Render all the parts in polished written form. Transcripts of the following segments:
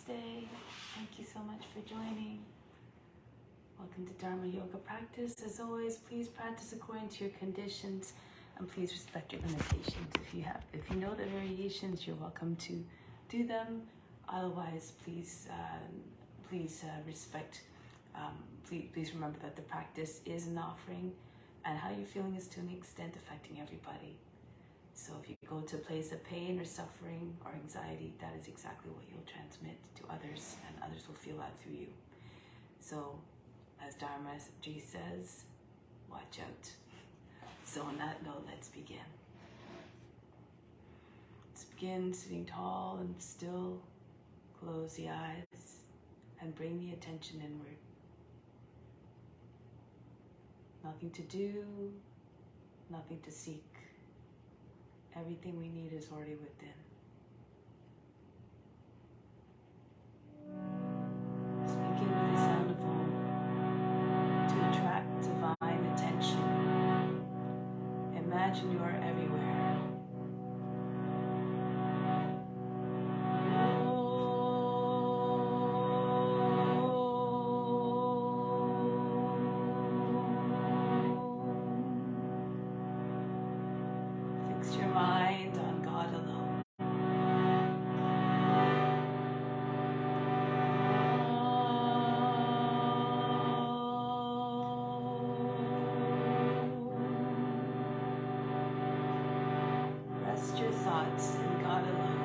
Namaste. Thank you so much for joining. Welcome to Dharma Yoga practice. As always, please practice according to your conditions and please respect your limitations. If you know the variations, you're welcome to do them. Otherwise, please respect. Please remember that the practice is an offering, and how you're feeling is to an extent affecting everybody. So if you go to a place of pain or suffering or anxiety, that is exactly what you'll transmit to others, and others will feel that through you. So, as Dharma Ji says, watch out. So on that note, let's begin. Let's begin sitting tall and still. Close the eyes and bring the attention inward. Nothing to do, nothing to seek. Everything we need is already within. Speaking with the sound of Om to attract divine attention. Imagine you are everywhere. Fix your mind on God alone. Rest your thoughts in God alone.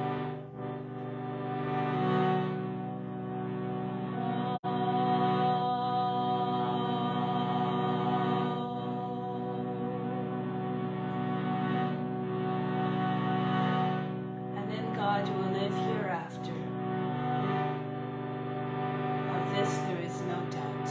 And in God you will live hereafter. Of this there is no doubt.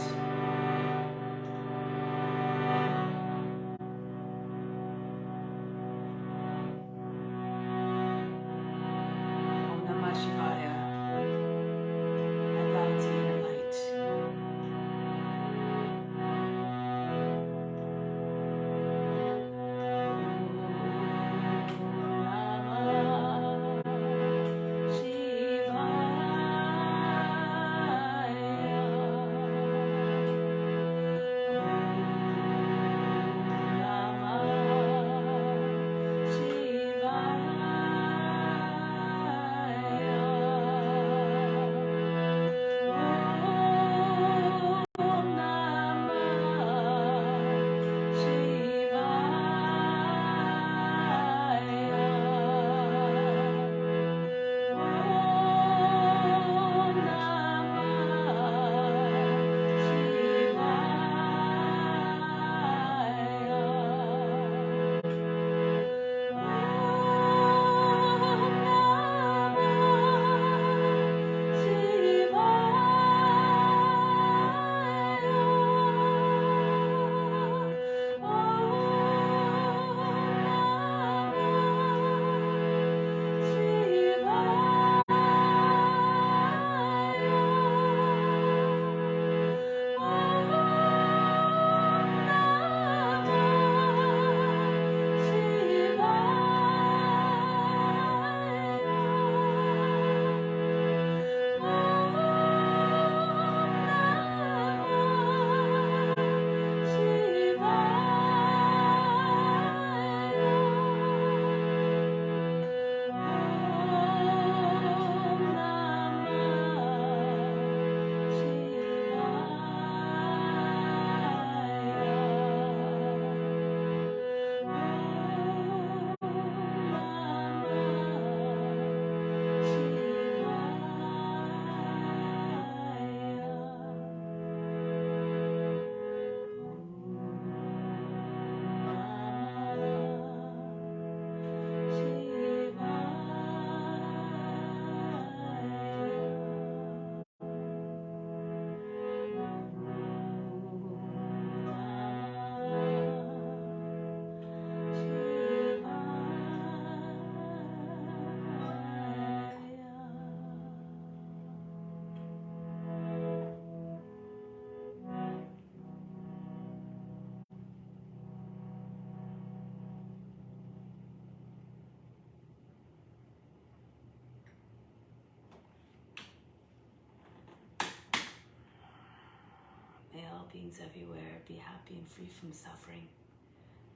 beings everywhere, be happy and free from suffering,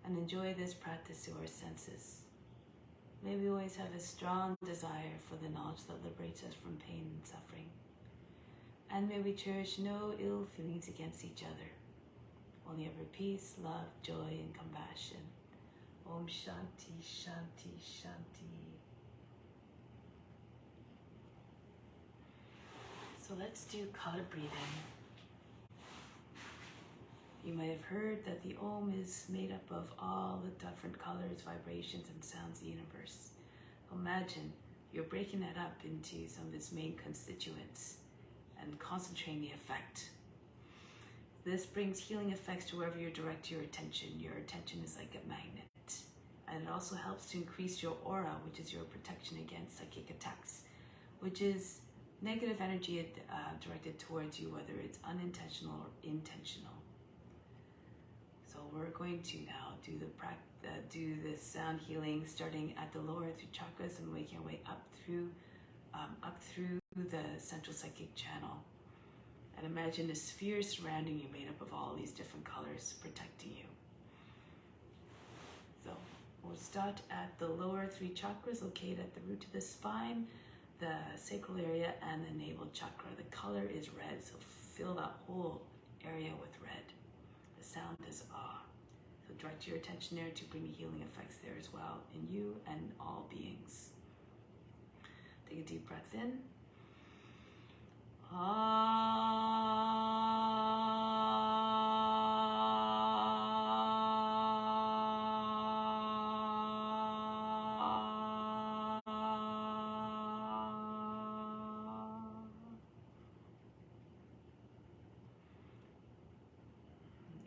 and enjoy this practice through our senses. May we always have a strong desire for the knowledge that liberates us from pain and suffering. And may we cherish no ill feelings against each other, only ever peace, love, joy, and compassion. Om Shanti, Shanti, Shanti. So let's do Kata breathing. You might have heard that the Om is made up of all the different colors, vibrations, and sounds of the universe. Imagine you're breaking that up into some of its main constituents and concentrating the effect. This brings healing effects to wherever you direct your attention. Your attention is like a magnet. And it also helps to increase your aura, which is your protection against psychic attacks, which is negative energy directed towards you, whether it's unintentional or intentional. So we're going to now do this sound healing, starting at the lower three chakras and making our way up through the central psychic channel. And imagine a sphere surrounding you, made up of all these different colors, protecting you. So we'll start at the lower three chakras, located at the root of the spine, the sacral area, and the navel chakra. The color is red, so fill that whole area with red. The sound is ah. So direct your attention there to bring healing effects there as well, in you and all beings. Take a deep breath in.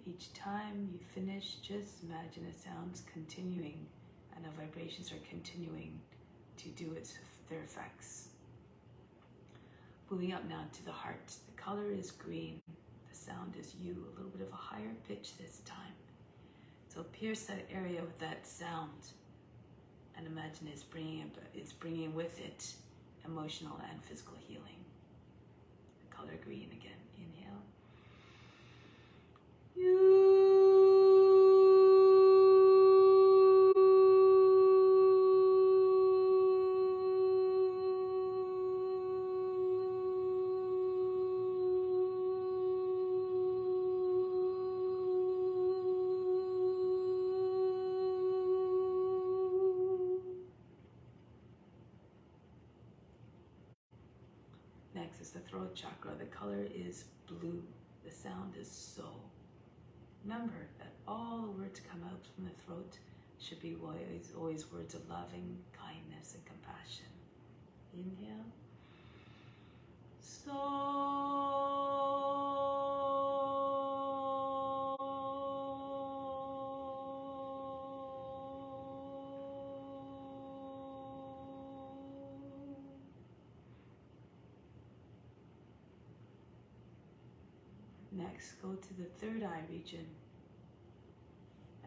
Each time you finish, just imagine the sounds continuing and the vibrations are continuing to do their effects. Moving up now to the heart. The color is green. The sound is you, a little bit of a higher pitch this time. So pierce that area with that sound and imagine it's bringing with it emotional and physical healing. The color green again. Inhale. Next is the throat chakra. The color is blue. The sound is so. Remember that all the words come out from the throat should be always words of loving kindness and compassion. Inhale. Next, go to the third eye region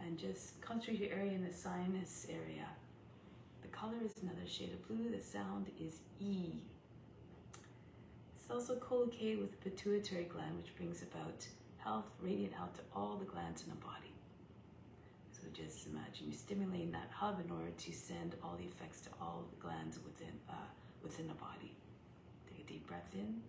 and just concentrate your area in the sinus area. The color is another shade of blue. The sound is E. It's also co-located with the pituitary gland, which brings about health, radiant health to all the glands in the body. So just imagine you stimulating that hub in order to send all the effects to all the glands within the body. Take a deep breath in.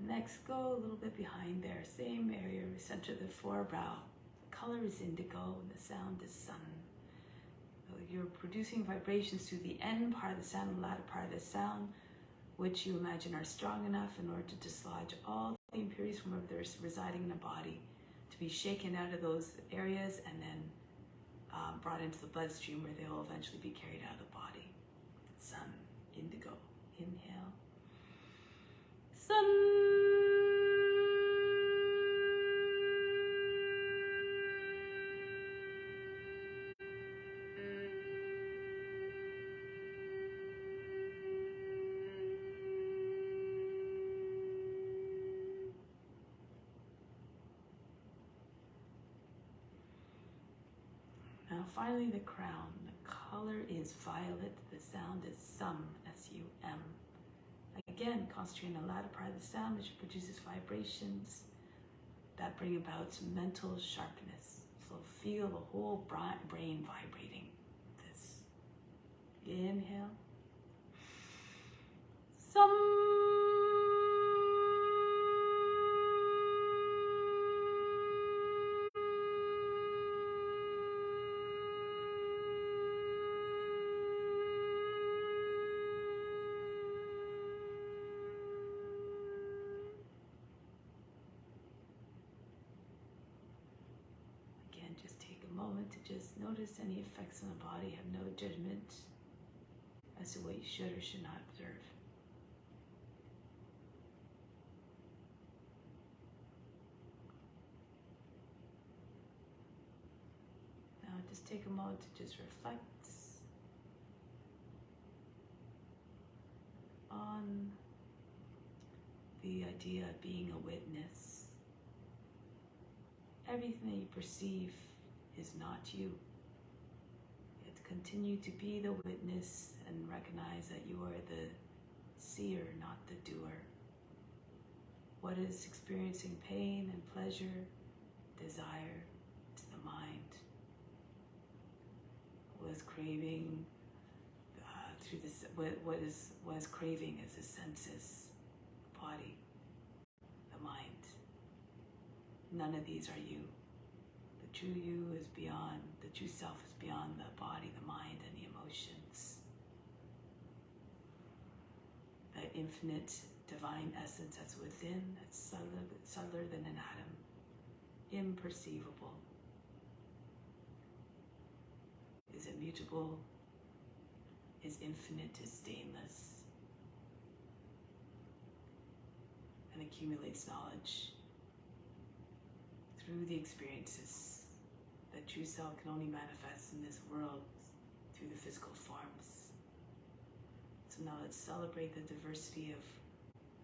Next, go a little bit behind there, same area, center of the forebrow. The color is indigo and the sound is sun. So you're producing vibrations through the end part of the sound and the latter part of the sound, which you imagine are strong enough in order to dislodge all the impurities from wherever they're residing in the body, to be shaken out of those areas and then brought into the bloodstream, where they will eventually be carried out of the body. Sun, indigo. Inhale. Sun. finally the crown. The color is violet. The sound is sum, S-U-M. Again, concentrating on the latter part of the sound, which produces vibrations that bring about mental sharpness. So feel the whole brain vibrating. This. Inhale. Sum. Just take a moment to just notice any effects on the body. Have no judgment as to what you should or should not observe. Now just take a moment to just reflect on the idea of being a witness. Everything that you perceive is not you. You have to continue to be the witness and recognize that you are the seer, not the doer. What is experiencing pain and pleasure, desire, it's the mind. What is craving through this? What is craving is the senses, body, the mind. None of these are you. The true you is beyond, the true self is beyond the body, the mind, and the emotions. The infinite divine essence that's within, that's subtler than an atom, imperceivable, is immutable, is infinite, is stainless, and accumulates knowledge through the experiences. That true self can only manifest in this world through the physical forms. So now let's celebrate the diversity of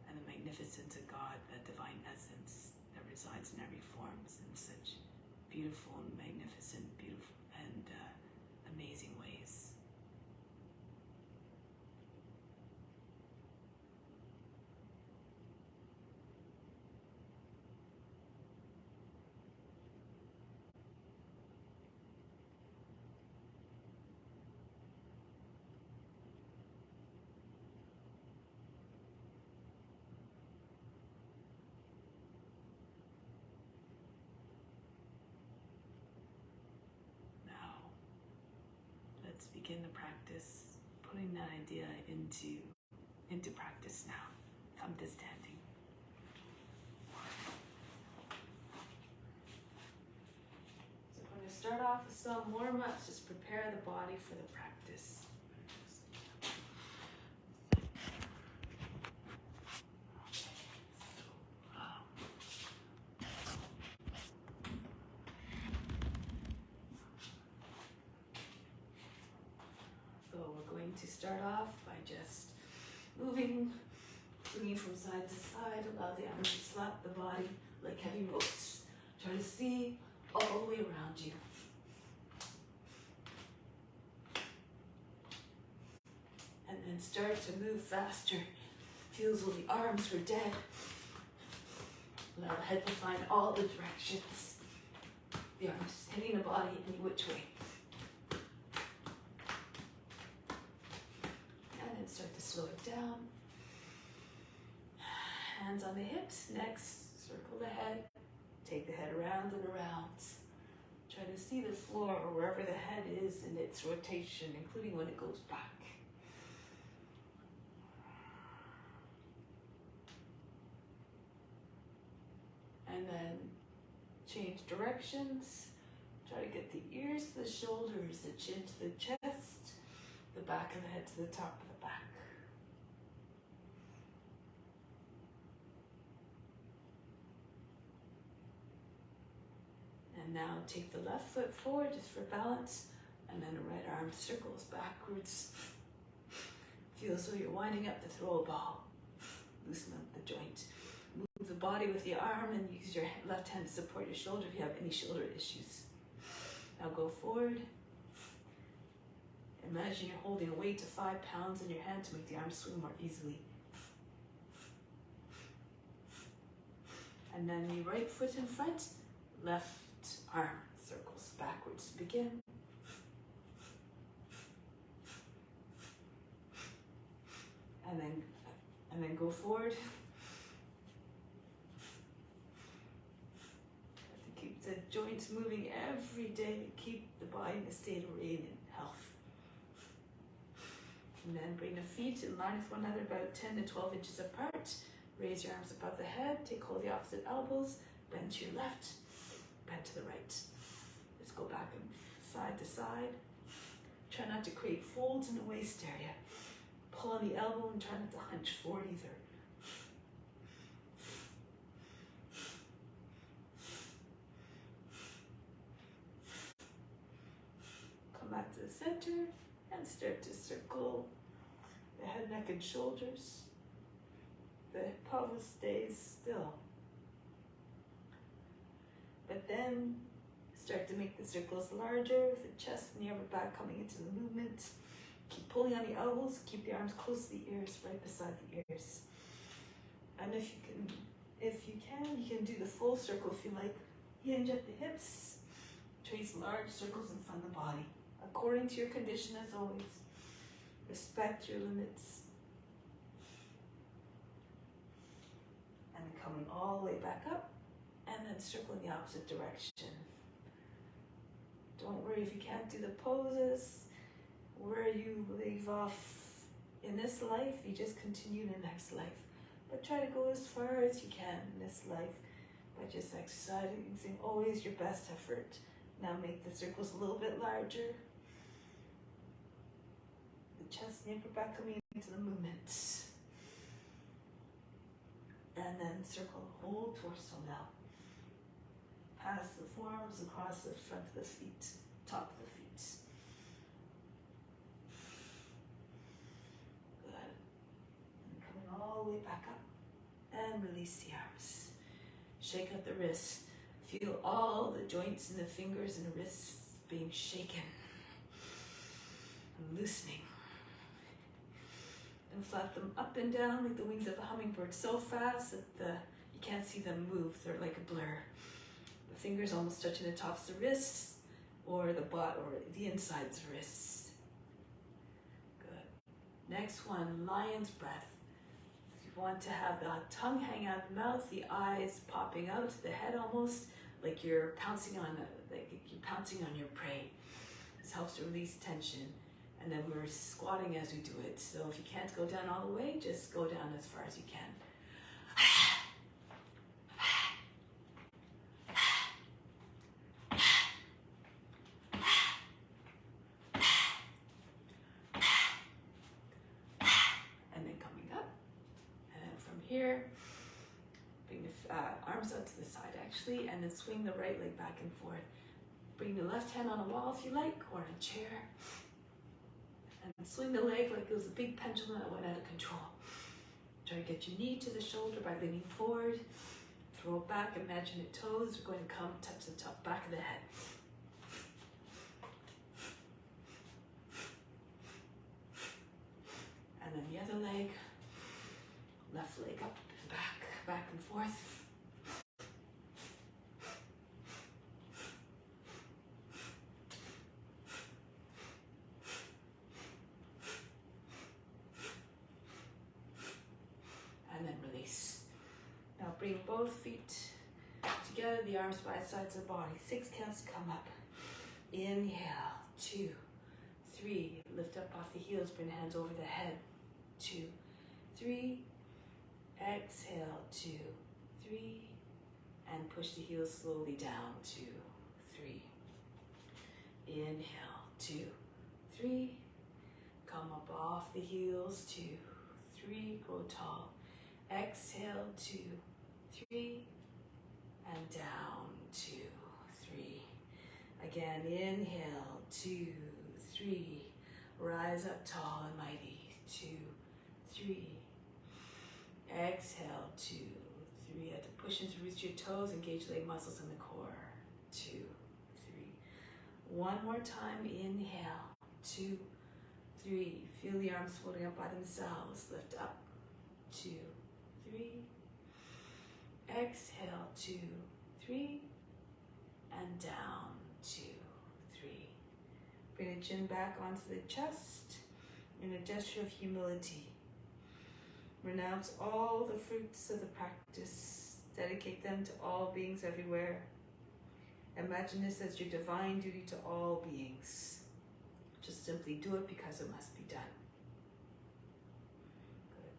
and the magnificence of God, that divine essence that resides in every form in such beautiful and magnificent, beautiful and amazing ways. Let's begin the practice, putting that idea into practice now. Come to standing. So we're going to start off with some warm-ups, just prepare the body for the practice. To start off by just moving from side to side. Allow the arms to slap the body like heavy ropes. Try to see all the way around you. And then start to move faster. Feels as though the arms were dead. Allow the head to find all the directions. The arms hitting the body any which way. Start to slow it down. Hands on the hips. Next, circle the head. Take the head around and around. Try to see the floor or wherever the head is in its rotation, including when it goes back. And then change directions. Try to get the ears to the shoulders, the chin to the chest, the back of the head to the top of the back. And now take the left foot forward just for balance, and then the right arm circles backwards. Feel as though you're winding up to throw a ball. Loosen up the joint. Move the body with the arm and use your left hand to support your shoulder if you have any shoulder issues. Now go forward Imagine you're holding a weight of 5 pounds in your hand to make the arms swing more easily. And then the right foot in front, left arm circles backwards to begin. And then go forward. To keep the joints moving every day, keep the body in a state of radiant health. And then bring the feet in line with one another about 10 to 12 inches apart. Raise your arms above the head, take hold of the opposite elbows, bend to your left, bend to the right. Just go back and side to side. Try not to create folds in the waist area. Pull on the elbow and try not to hunch forward either. Come back to the center and start to circle the head, neck, and shoulders. The pelvis stays still. But then start to make the circles larger with the chest and the upper back coming into the movement. Keep pulling on the elbows, keep the arms close to the ears, right beside the ears. And if you can, you can do the full circle if you like. Hinge at the hips, trace large circles in front of the body, according to your condition as always. Respect your limits. And then coming all the way back up, and then circle in the opposite direction. Don't worry if you can't do the poses. Where you leave off in this life, you just continue in the next life. But try to go as far as you can in this life by just exercising always your best effort. Now make the circles a little bit larger. The chest and upper back coming into the movement. And then circle the whole torso now. Pass the forearms across the front of the feet, top of the feet. All the way back up and release the arms. Shake out the wrists. Feel all the joints in the fingers and the wrists being shaken and loosening. And flap them up and down like the wings of a hummingbird so fast that you can't see them move. They're like a blur. The fingers almost touching the tops of the wrists or the butt or the insides of the wrists. Good. Next one, lion's breath. You want to have the tongue hang out the mouth, the eyes popping out, the head almost like you're pouncing on your prey. This helps to release tension. And then we're squatting as we do it. So if you can't go down all the way, just go down as far as you can. Here, bring the arms out to the side actually, and then swing the right leg back and forth. Bring the left hand on a wall if you like, or in a chair. And swing the leg like it was a big pendulum that went out of control. Try to get your knee to the shoulder by leaning forward. Throw it back, imagine your toes are going to come touch the top back of the head. And then the other leg. Left leg up and back and forth. And then release. Now bring both feet together, the arms by sides of the body. 6 counts to come up. Inhale, 2, 3. Lift up off the heels, bring hands over the head. 2, 3. Exhale, 2, 3, and push the heels slowly down, 2, 3. Inhale, 2, 3. Come up off the heels, 2, 3. Grow tall. Exhale, 2, 3, and down, 2, 3. Again, inhale, 2, 3. Rise up tall and mighty, 2, 3. Exhale, 2, 3. Have to push into roots your toes, engage leg muscles in the core. 2, 3. One more time, inhale, 2, 3. Feel the arms floating up by themselves. Lift up. 2, 3. Exhale, 2, 3. And down, 2, 3. Bring the chin back onto the chest in a gesture of humility. Renounce all the fruits of the practice. Dedicate them to all beings everywhere. Imagine this as your divine duty to all beings. Just simply do it because it must be done. Good.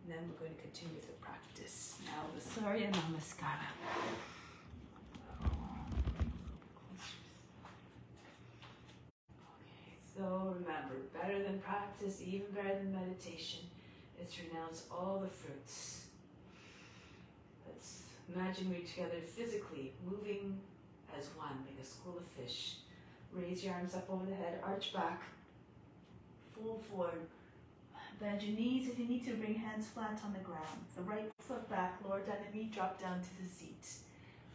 And then we're going to continue with the practice. Now the Sarya Namaskara. Okay, so remember, better than practice, even better than meditation, is to renounce all the fruits. Let's imagine we're together physically, moving as one, like a school of fish. Raise your arms up over the head, arch back, fold forward. Bend your knees. If you need to, bring hands flat on the ground. The right foot back, lower down the knee, drop down to the seat.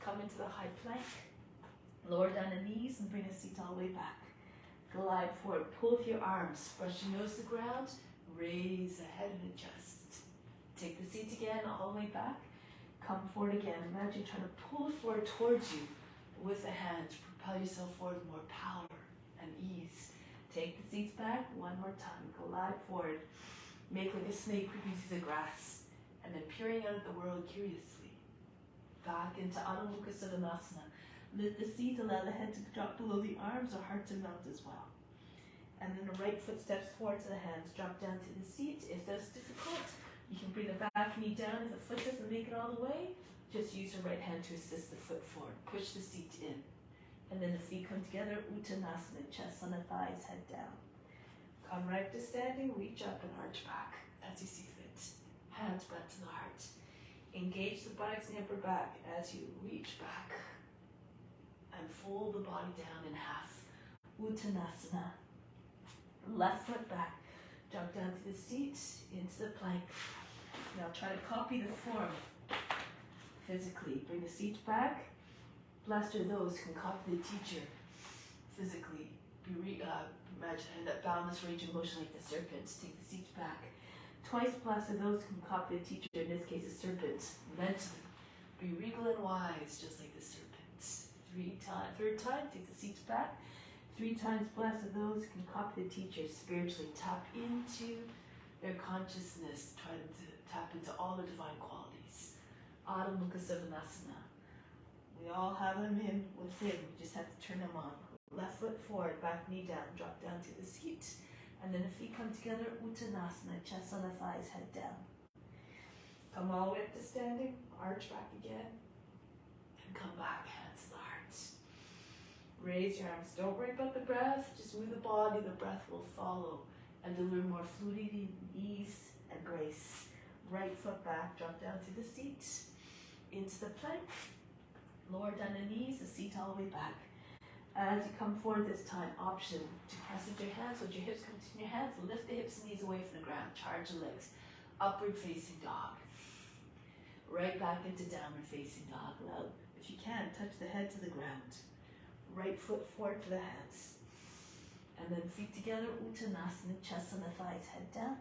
Come into the high plank. Lower down the knees and bring the seat all the way back. Glide forward. Pull with your arms. Brush your nose to the ground. Raise the head and adjust. Take the seat again all the way back. Come forward again. Imagine trying to pull it forward towards you with the hands. Propel yourself forward with more power and ease. Take the seats back one more time. Glide forward. Make like a snake creeping through the grass. And then peering out at the world curiously. Back into Adho Mukha Savasana. Lift the seat. Allow the head to drop below the arms or heart to melt as well. And then the right foot steps forward to the hands. Drop down to the seat. If that's difficult, you can bring the back knee down. If the foot doesn't make it all the way, just use your right hand to assist the foot forward. Push the seat in. And then the feet come together. Uttanasana. Chest on the thighs, head down. Come right to standing. Reach up and arch back as you see fit. Hands back to the heart. Engage the buttocks and upper back as you reach back. And fold the body down in half. Uttanasana. Left foot back. Jump down to the seat, into the plank. Now try to copy the form physically. Bring the seat back. Blessed are those who can copy the teacher physically. Imagine that boundless range of motion like the serpent. Take the seat back. Twice blessed are those who can copy the teacher, in this case the serpent, mentally. Be regal and wise, just like the serpent. 3 times. Third time, take the seats back. 3 times blessed are those who can copy the teacher spiritually. Tap into their consciousness, try to tap into all the divine qualities. Adho Mukha Savasana. We all have them in within, we just have to turn them on. Left foot forward, back knee down, drop down to the seat. And then the feet come together, Uttanasana, chest on the thighs, head down. Come all the way up to standing, arch back again. And come back, hands to the heart. Raise your arms. Don't worry about the breath. Just move the body. The breath will follow and deliver more fluidity, ease, and grace. Right foot back. Drop down to the seat. Into the plank. Lower down the knees. The seat all the way back. As you come forward this time, option to press into your hands. With your hips come to your hands. Lift the hips and knees away from the ground. Charge the legs. Upward facing dog. Right back into downward facing dog. Now, if you can, touch the head to the ground. Right foot forward to the hands. And then feet together, Uttanasana, chest on the thighs, head down.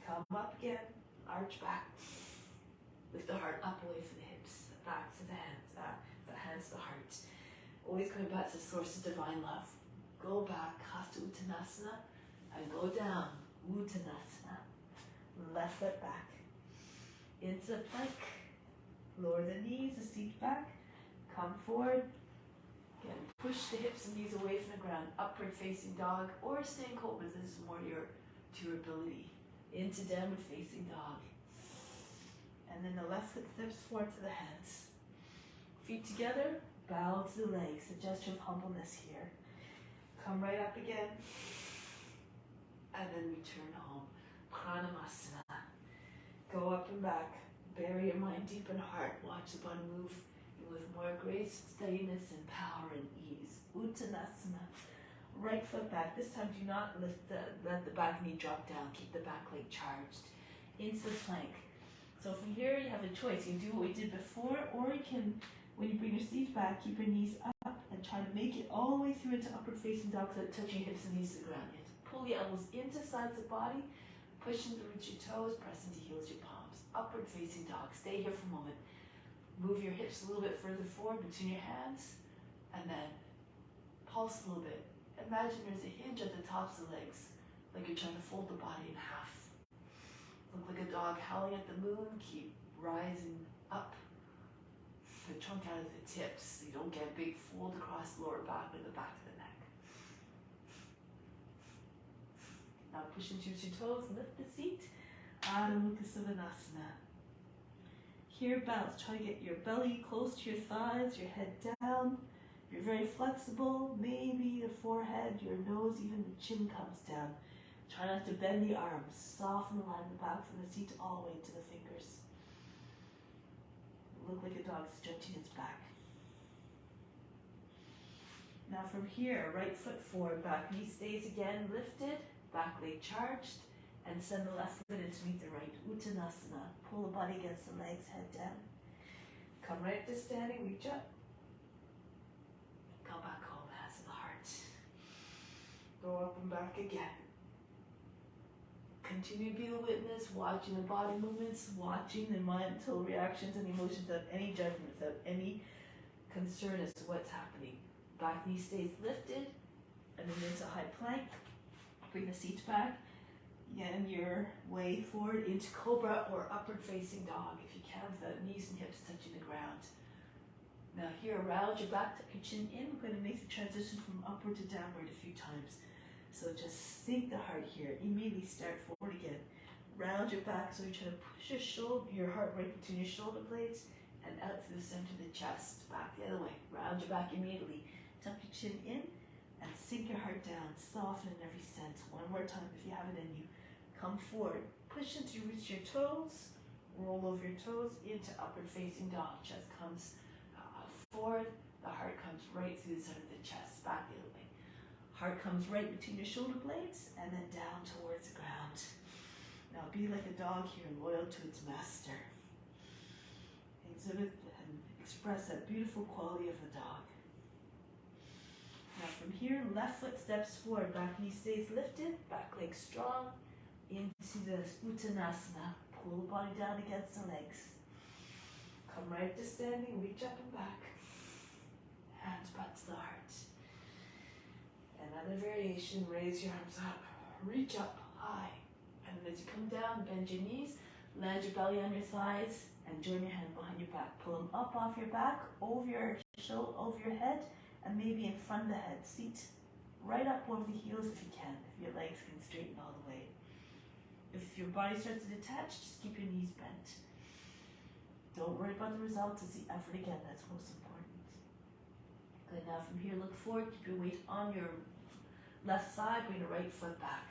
Come up again, arch back. Lift the heart up away from the hips, back to the hands to the heart. Always coming back to the source of divine love. Go back, Hasta Uttanasana, and go down, Uttanasana. Left foot back. Into the plank. Lower the knees, the seat back. Come forward. Again, push the hips and knees away from the ground. Upward facing dog or staying cobra. This is more to your ability. Into downward facing dog. And then the left foot steps forward to the hands. Feet together, bow to the legs. A gesture of humbleness here. Come right up again. And then return home. Pranamasana. Go up and back. Bury your mind deep in heart. Watch the body move with more grace, steadiness, and power and ease. Uttanasana. Right foot back. This time do not let the back knee drop down. Keep the back leg charged. Into the plank. So from here you have a choice. You can do what we did before, or you can, when you bring your seat back, keep your knees up and try to make it all the way through into upward facing dog without touching your hips and knees to the ground. You have to pull the elbows into sides of the body, push into the roots of your toes, press into heels, your palms. Upward facing dog. Stay here for a moment. Move your hips a little bit further forward between your hands, and then pulse a little bit. Imagine there's a hinge at the tops of the legs, like you're trying to fold the body in half. Look like a dog howling at the moon. Keep rising up the trunk out of the tips so you don't get a big fold across the lower back or the back of the neck. Now push into your toes, lift the seat. Adho Mukha Svanasana. Here, bounce. Try to get your belly close to your thighs, your head down. You're very flexible. Maybe the forehead, your nose, even the chin comes down. Try not to bend the arms. Soften the line of the back from the seat all the way to the fingers. Look like a dog stretching its back. Now from here, right foot forward, back knee stays again lifted, back leg charged, and send the left foot in to meet the right. Uttanasana. Pull the body against the legs, head down. Come right to standing, reach up. Come back home, hands to the heart. Go up and back again. Continue to be a witness, watching the body movements, watching the mental reactions and emotions without any judgment, without any concern as to what's happening. Back knee stays lifted, and then into high plank. Bring the seat back. Again, your way forward into cobra or upward facing dog, if you can, without knees and hips touching the ground. Now here, round your back, tuck your chin in. We're going to make the transition from upward to downward a few times. So just sink the heart here. Immediately start forward again. Round your back, so you're trying to push your heart right between your shoulder blades and out through the center of the chest. Back the other way. Round your back immediately. Tuck your chin in and sink your heart down. Soften in every sense. One more time if you have it in you. Come forward. Push into reach your toes. Roll over your toes into upward facing dog. Chest comes forward. The heart comes right through the center of the chest. Back the other way. Heart comes right between your shoulder blades and then down towards the ground. Now be like a dog here, loyal to its master. Exhibit and express that beautiful quality of the dog. Now from here, left foot steps forward, back knee stays lifted, back leg strong, into the Uttanasana. Pull the body down against the legs. Come right to standing, reach up and back. Hands back to the heart. Another variation, raise your arms up, reach up high. And as you come down, bend your knees, land your belly on your thighs, and join your hand behind your back. Pull them up off your back, over your shoulder, over your head, and maybe in front of the head. Seat right up over the heels if you can, if your legs can straighten all the way. If your body starts to detach, just keep your knees bent. Don't worry about the results, it's the effort again that's most important. Good, now from here, look forward, keep your weight on your left thigh, bring the right foot back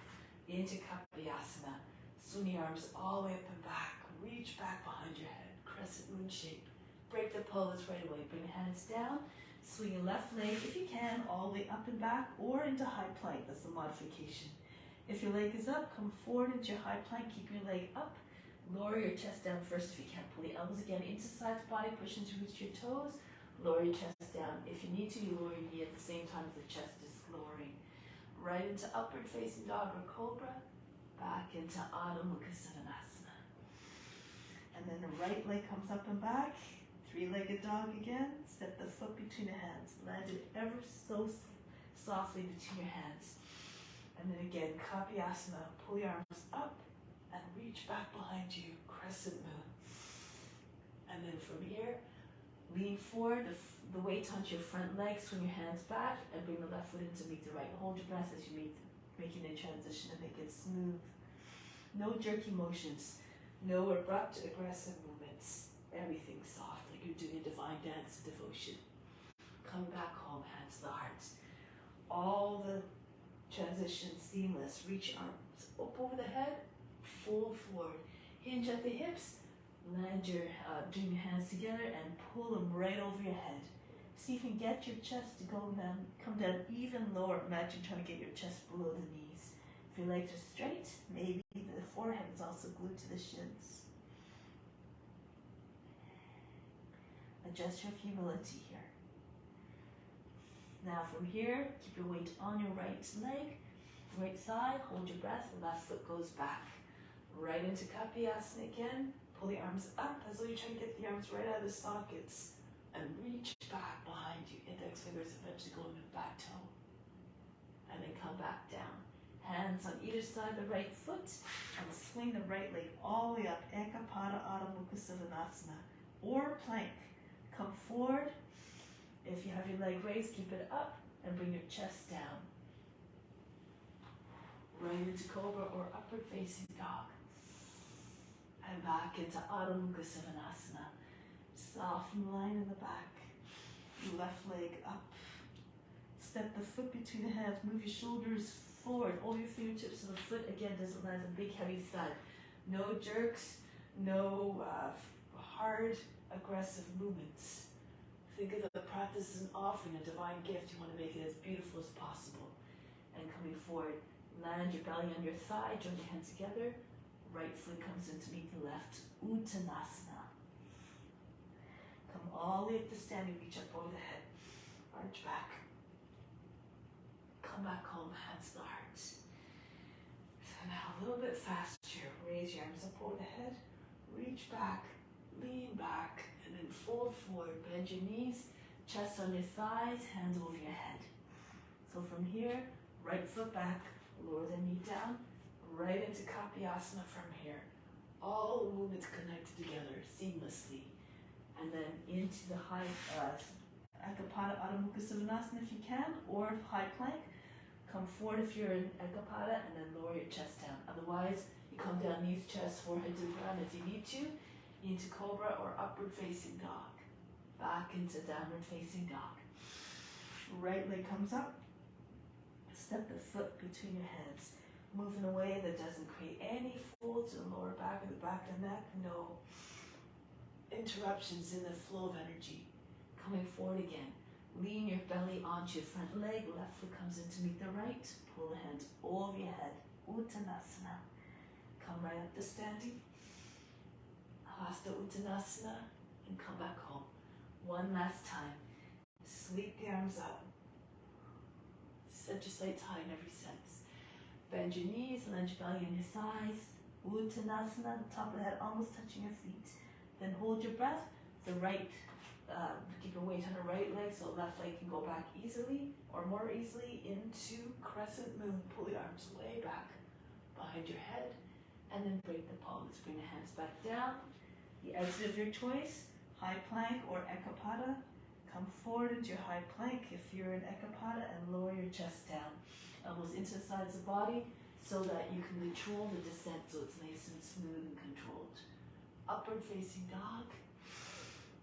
into Kapayasana. Swing your arms all the way up and back. Reach back behind your head, crescent moon shape. Break the pelvis right away. Bring the hands down. Swing your left leg, if you can, all the way up and back or into high plank. That's the modification. If your leg is up, come forward into your high plank. Keep your leg up. Lower your chest down first if you can. Pull the elbows again into the sides of the body. Push into reach your toes. Lower your chest down. If you need to, you lower your knee at the same time as the chest is lowering. Right into upward facing dog or cobra. Back into Adho Mukha Svanasana. And then the right leg comes up and back. Three-legged dog again. Step the foot between the hands. Land it ever so softly between your hands. And then again, Kapayasana. Pull your arms up and reach back behind you. Crescent moon. And then from here, lean forward, the weight onto your front leg, swing your hands back, and bring the left foot in to meet the right. Hold your breath as you making a transition and make it smooth. No jerky motions, no abrupt, aggressive movements. Everything soft, like you're doing a divine dance of devotion. Come back home, hands to the heart. All the transitions seamless. Reach arms up over the head, fold forward. Hinge at the hips. Land your, join your hands together and pull them right over your head. See if you can get your chest to go down, come down even lower. Imagine trying to get your chest below the knees. If your legs are straight, maybe the forehead is also glued to the shins. A gesture of humility here. Now from here, keep your weight on your right leg. right thigh, hold your breath, left foot goes back. Right into Kapiyasana again. Pull the arms up as though you're trying to get the arms right out of the sockets. And reach back behind you. Index fingers eventually going to the back toe. And then come back down. Hands on either side of the right foot. And swing the right leg all the way up. Ekapada Adho Mukha Savasana. Or plank. Come forward. If you have your leg raised, keep it up. And bring your chest down. Right into Cobra or upward facing dog. And back into Adho Mukha Savasana. Soften the line in the back. Left leg up. Step the foot between the hands. Move your shoulders forward. All your fingertips to the foot. Again, doesn't land a big heavy thud. No jerks. No hard, aggressive movements. Think of the practice as an offering, a divine gift. You want to make it as beautiful as possible. And coming forward, land your belly on your thigh. Join your hands together. Right foot comes in to meet the left. Uttanasana. Come all the way up to standing. Reach up over the head. Arch back. Come back home. Hands to the heart. So now a little bit faster. Raise your arms up over the head. Reach back. Lean back. And then fold forward. Bend your knees. Chest on your thighs. Hands over your head. So from here, right foot back. Lower the knee down. Right into Kapiyasana from here. All the movements connected together seamlessly. And then into the high Ekapada Adho Mukha Savasana if you can, or high plank. Come forward if you're in Ekapada and then lower your chest down. Otherwise, you come down knees, chest, forehead to the ground if you need to. Into Cobra or upward facing dog. Back into downward facing dog. Right leg comes up. Step the foot between your hands. Move in a way that doesn't create any folds in the lower back or the back of the neck. No interruptions in the flow of energy. Coming forward again. Lean your belly onto your front leg. Left foot comes in to meet the right. Pull the hands over your head. Uttanasana. Come right up to standing. Hasta Uttanasana. And come back home. One last time. Sweep the arms up. Set your sights high in every sense. Bend your knees, land your belly on your thighs. Uttanasana, the top of the head almost touching your feet. Then hold your breath. The right, keep your weight on the right leg so the left leg can go back easily or more easily into crescent moon. Pull the arms way back behind your head and then break the palms. Bring the hands back down. The exit of your choice, high plank or Ekapada. Come forward into your high plank if you're in Ekapada and lower your chest down. Elbows into the sides of the body so that you can control the descent so it's nice and smooth and controlled. Upward facing dog,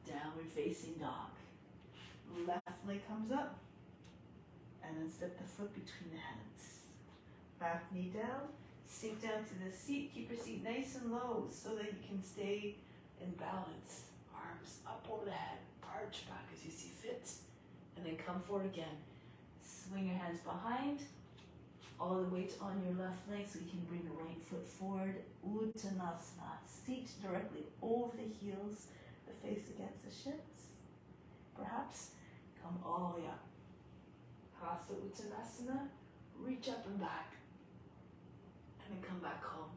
downward facing dog. Left leg comes up and then step the foot between the hands. Back knee down, sink down to the seat. Keep your seat nice and low so that you can stay in balance. Arms up over the head, arch back as you see fit, and then come forward again. Swing your hands behind. All the weight on your left leg so you can bring the right foot forward. Uttanasana. Seat directly over the heels, the face against the shins. Perhaps come all the way up. Hasta Uttanasana. Reach up and back. And then come back home.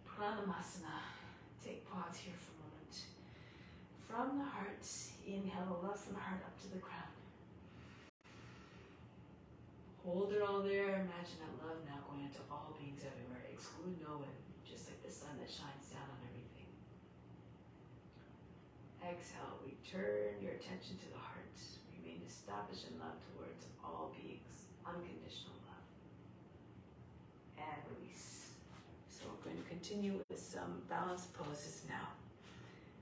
Pranamasana. Take pause here for a moment. From the heart, inhale the love from the heart up to the crown. Hold it all there. Imagine that love now going into all beings everywhere. Exclude no one, just like the sun that shines down on everything. Exhale, return your attention to the heart. Remain established in love towards all beings. Unconditional love. And release. So we're going to continue with some balanced poses now.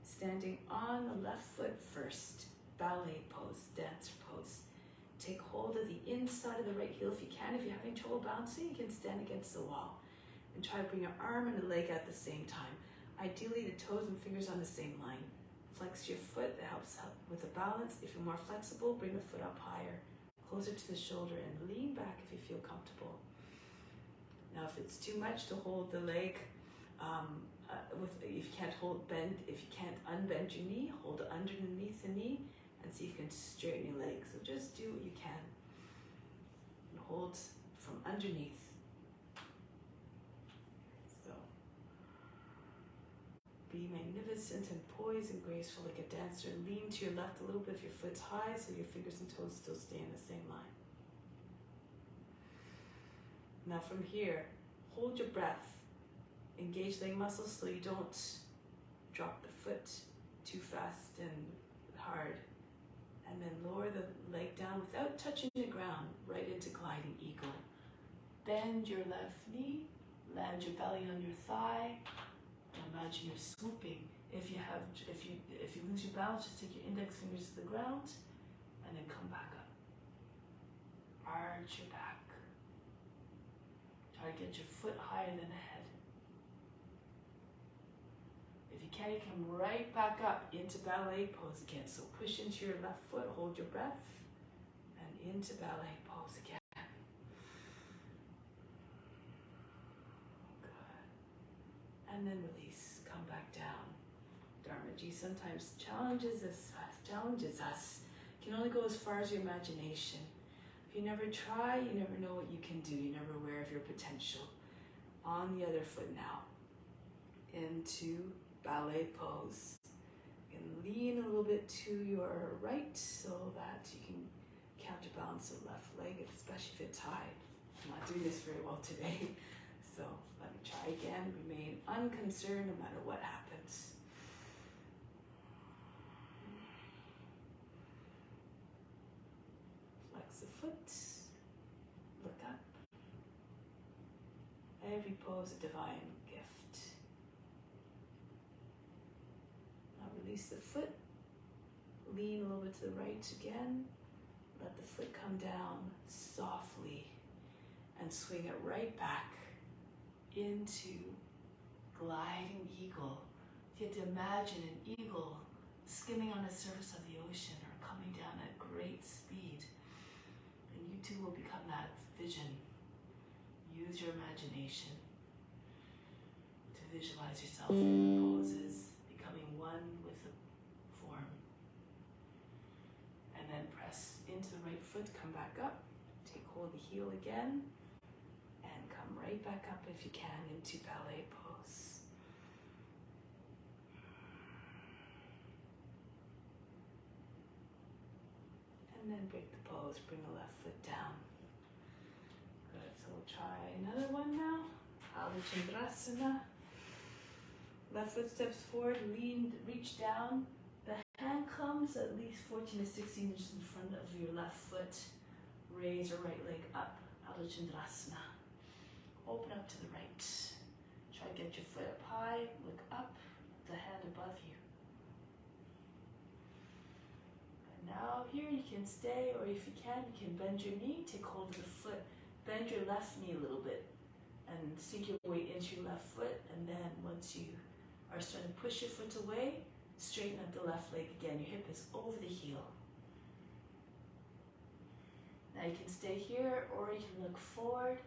Standing on the left foot first. Ballet pose, dancer pose. Take hold of the inside of the right heel if you can. If you're having trouble balancing, you can stand against the wall. And try to bring your arm and the leg at the same time. Ideally, the toes and fingers on the same line. Flex your foot, that helps out with the balance. If you're more flexible, bring the foot up higher, closer to the shoulder, and lean back if you feel comfortable. Now, if it's too much to hold the leg, if you can't unbend your knee, hold it underneath the knee, and see if you can straighten your legs. So just do what you can. And hold from underneath Be magnificent and poised and graceful like a dancer. Lean to your left a little bit if your foot's high so your fingers and toes still stay in the same line. Now from here, hold your breath. Engage leg muscles so you don't drop the foot too fast and hard. And then lower the leg down without touching the ground, right into gliding eagle. Bend your left knee, land your belly on your thigh, and imagine you're swooping. If you lose your balance, just take your index fingers to the ground, and then come back up. Arch your back. Try to get your foot higher than the head. If you can, you come right back up into ballet pose again. So push into your left foot, hold your breath, and into ballet pose again. Good. And then release, come back down. Dharmaji sometimes challenges us. You can only go as far as your imagination. If you never try, you never know what you can do. You're never aware of your potential. On the other foot now. Into ballet pose. You can lean a little bit to your right so that you can counterbalance the left leg, especially if it's high. I'm not doing this very well today. So let me try again. Remain unconcerned no matter what happens. Flex the foot. Look up. Every pose a divine gift. Release the foot, lean a little bit to the right again, let the foot come down softly and swing it right back into gliding eagle. You have to imagine an eagle skimming on the surface of the ocean or coming down at great speed. And you too will become that vision. Use your imagination to visualize yourself in the poses, becoming one with the form. And then press into the right foot, come back up, take hold of the heel again, and come right back up if you can into ballet pose. And then break the pose, bring the left foot down. Good, so we'll try another one now. Chandrasana. Left foot steps forward, lean, reach down. The hand comes at least 14 to 16 inches in front of your left foot. Raise your right leg up, Adho Chandrasana. Open up to the right. Try to get your foot up high, look up, the hand above you. And now here you can stay, or if you can bend your knee, take hold of the foot. Bend your left knee a little bit and sink your weight into your left foot, and then once you are starting to push your foot away, straighten up the left leg again. Your hip is over the heel. Now you can stay here, or you can look forward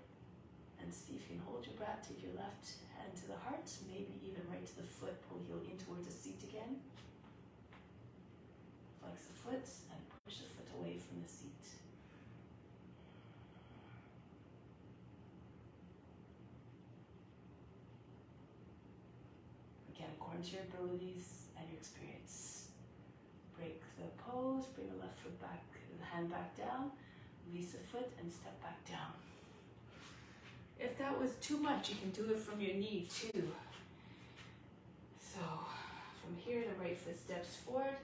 and see if you can hold your breath. Take your left hand to the heart, maybe even right to the foot. Pull heel in towards the seat again. Flex the foot and push the foot away from the seat. Again, according to your abilities and your experience. Break the pose, bring the left foot back, the hand back down, release the foot and step back down. If that was too much, you can do it from your knee too. So from here, the right foot steps forward,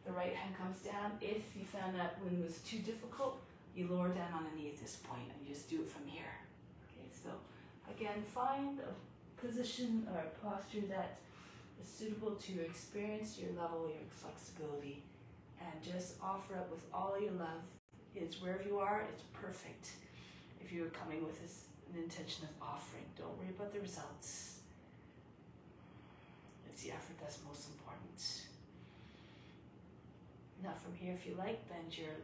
the right hand comes down. If you found that one was too difficult, you lower down on the knee at this point and you just do it from here. Okay, so again, find a position or a posture that is suitable to your experience, your level, your flexibility, and just offer up with all your love. It's wherever you are, it's perfect. If you're coming with an intention of offering, don't worry about the results. It's the effort that's most important. Now from here, if you like, bend your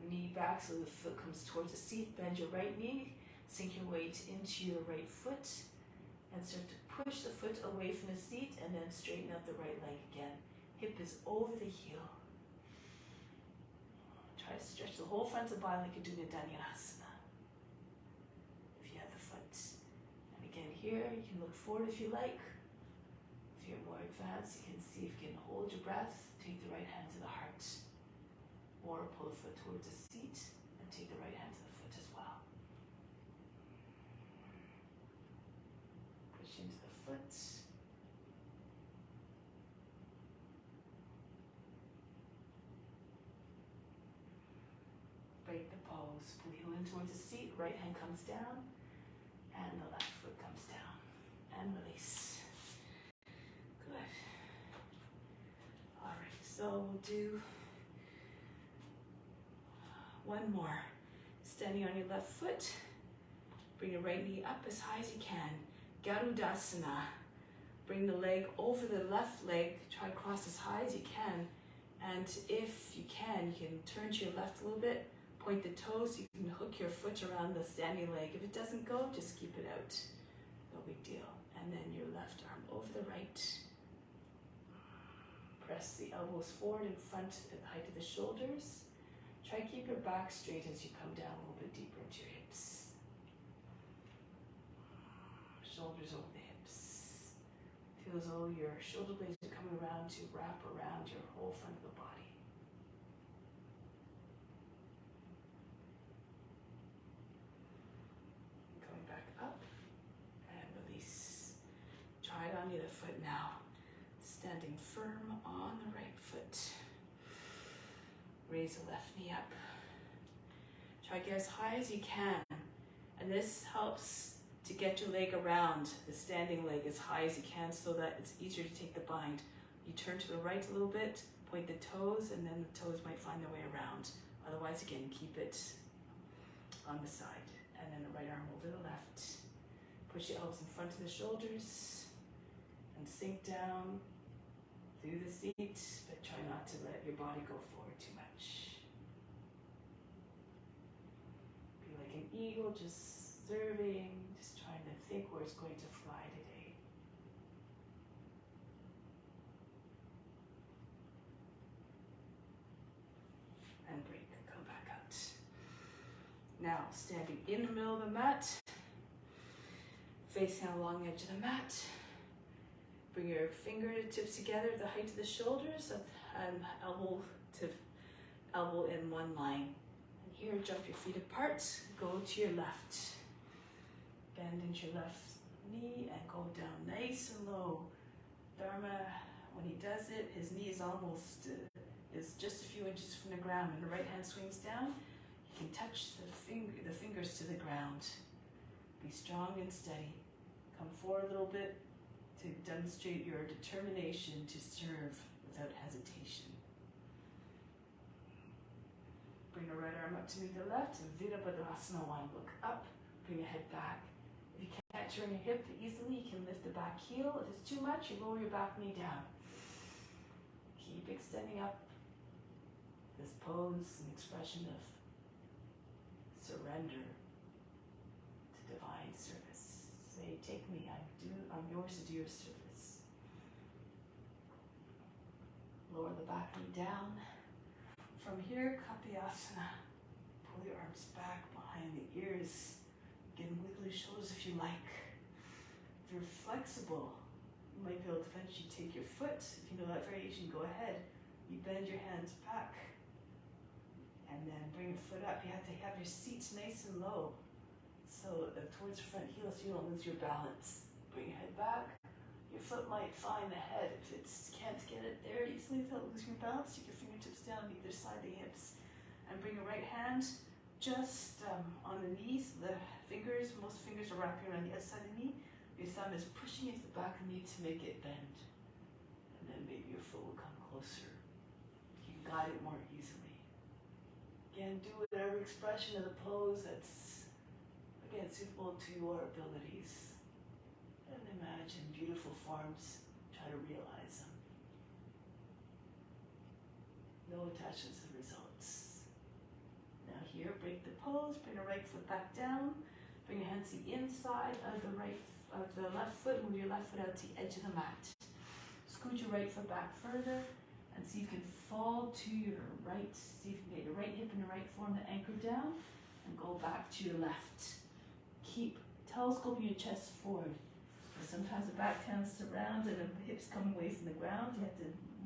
knee back so the foot comes towards the seat. Bend your right knee, sink your weight into your right foot, and start to push the foot away from the seat, and then straighten out the right leg again. Hip is over the heel. Try to stretch the whole front of the body like you're doing a Dhanurasana. If you have the foot. And again here, you can look forward if you like, If you're more advanced, you can see if you can hold your breath, take the right hand to the heart, or pull the foot towards the seat and take the right hand to the foot as well. Push into the foot. Break the pose. Pull the heel in towards the seat, right hand comes down, and the left foot comes down. And release. Good. Alright, so we'll do one more. Standing on your left foot, bring your right knee up as high as you can. Garudasana. Bring the leg over the left leg. Try to cross as high as you can. And if you can turn to your left a little bit, point the toes. You can hook your foot around the standing leg. If it doesn't go, just keep it out. No big deal. And then your left arm over the right. Press the elbows forward in front at the height of the shoulders. Try to keep your back straight as you come down a little bit deeper into your hips. Shoulders over the hips. Feel as though your shoulder blades are coming around to wrap around your whole front of the body. Coming back up and release. Try it on the other foot now. Standing firm on the right foot. Raise the left knee up. Try to get as high as you can. And this helps to get your leg around the standing leg as high as you can so that it's easier to take the bind. You turn to the right a little bit, point the toes, and then the toes might find their way around. Otherwise, again, keep it on the side. And then the right arm over the left. Push your elbows in front of the shoulders and sink down through the seat, but try not to let your body go forward too much. Be like an eagle, just serving, just trying to think where it's going to fly today. And break, come back out. Now, standing in the middle of the mat, facing along the edge of the mat. Bring your fingertips together at the height of the shoulders and elbow to elbow in one line. And here, jump your feet apart, go to your left. Bend into your left knee and go down nice and low. Dharma, when he does it, his knee is just a few inches from the ground. When the right hand swings down, you can touch the fingers to the ground. Be strong and steady. Come forward a little bit to demonstrate your determination to serve without hesitation. Bring the right arm up to meet the left, Virabhadrasana 1. Look up, bring your head back. If you can't turn your hip easily, you can lift the back heel. If it's too much, you lower your back knee down. Keep extending up. This pose, an expression of surrender to divine service. Say, take me, I'm yours to do your service. Lower the back knee down. From here, Kapyasana. Pull your arms back behind the ears. Get wiggly shoulders if you like. If you're flexible, you might be able to eventually take your foot. If you know that variation, go ahead. You bend your hands back. And then bring your foot up. You have to have your seats nice and low. So towards the front heel so you don't lose your balance. Bring your head back. Your foot might find the head. If it can't get it there easily without losing your balance, take your fingertips down either side of the hips. And bring your right hand just on the knees. The fingers, most fingers are wrapping around the outside of the knee. Your thumb is pushing into the back of the knee to make it bend. And then maybe your foot will come closer. You can guide it more easily. Again, do whatever expression of the pose that's, again, suitable to your abilities. And imagine beautiful forms. Try to realize them. No attachments to the results. Now here, break the pose. Bring the right foot back down. Bring your hands to the inside of the left foot. Move your left foot out to the edge of the mat. Scoot your right foot back further. And see if you can fall to your right. See if you can get your right hip and your right forearm to anchor down. And go back to your left. Keep telescoping your chest forward. As sometimes the back tends to round and the hips come away from the ground. You have to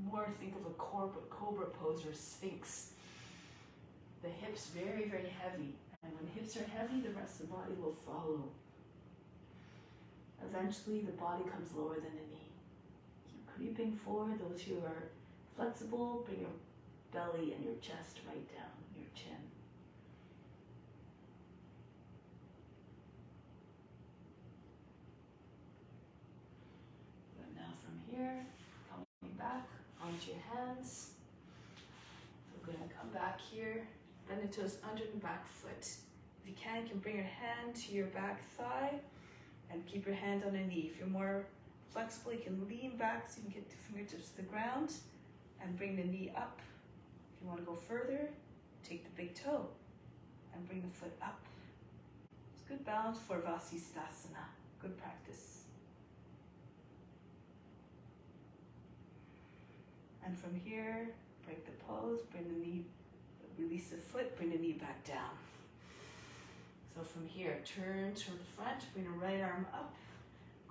more think of a cobra pose or sphinx. The hips very, very heavy. And when hips are heavy, the rest of the body will follow. Eventually, the body comes lower than the knee. Keep creeping forward. Those who are flexible, bring your belly and your chest right down, your chin. Good. Now from here, coming back onto your hands. We're going to come back here. Bend the toes under the back foot. If you can bring your hand to your back thigh and keep your hand on the knee. If you're more flexible, you can lean back so you can get the fingertips to the ground and bring the knee up. If you want to go further, take the big toe and bring the foot up. It's good balance for Vasisthasana. Good practice. And from here, break the pose, bring the knee, release the foot, bring the knee back down. So from here, turn toward the front, bring the right arm up,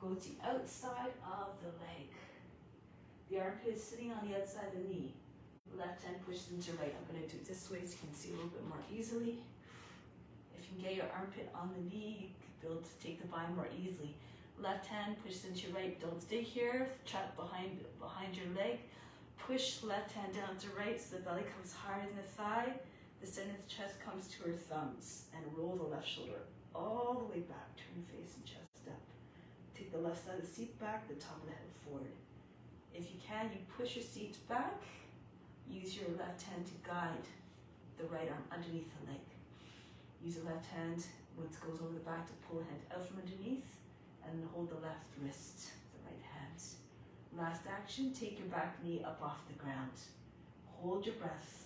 go to the outside of the leg. The armpit is sitting on the outside of the knee. Left hand pushes into right. I'm going to do it this way so you can see a little bit more easily. If you can get your armpit on the knee, you'll be able to take the bind more easily. Left hand pushes into right. Don't stay here. Trap behind your leg. Push left hand down to right so the belly comes higher than the thigh. The center of the chest comes to her thumbs, and roll the left shoulder all the way back. Turn face and chest up. Take the left side of the seat back, the top of the head forward. If you can, you push your seat back. Use your left hand to guide the right arm underneath the leg. Use the left hand, once it goes over the back, to pull the hand out from underneath and hold the left wrist, the right hand. Last action, take your back knee up off the ground. Hold your breath.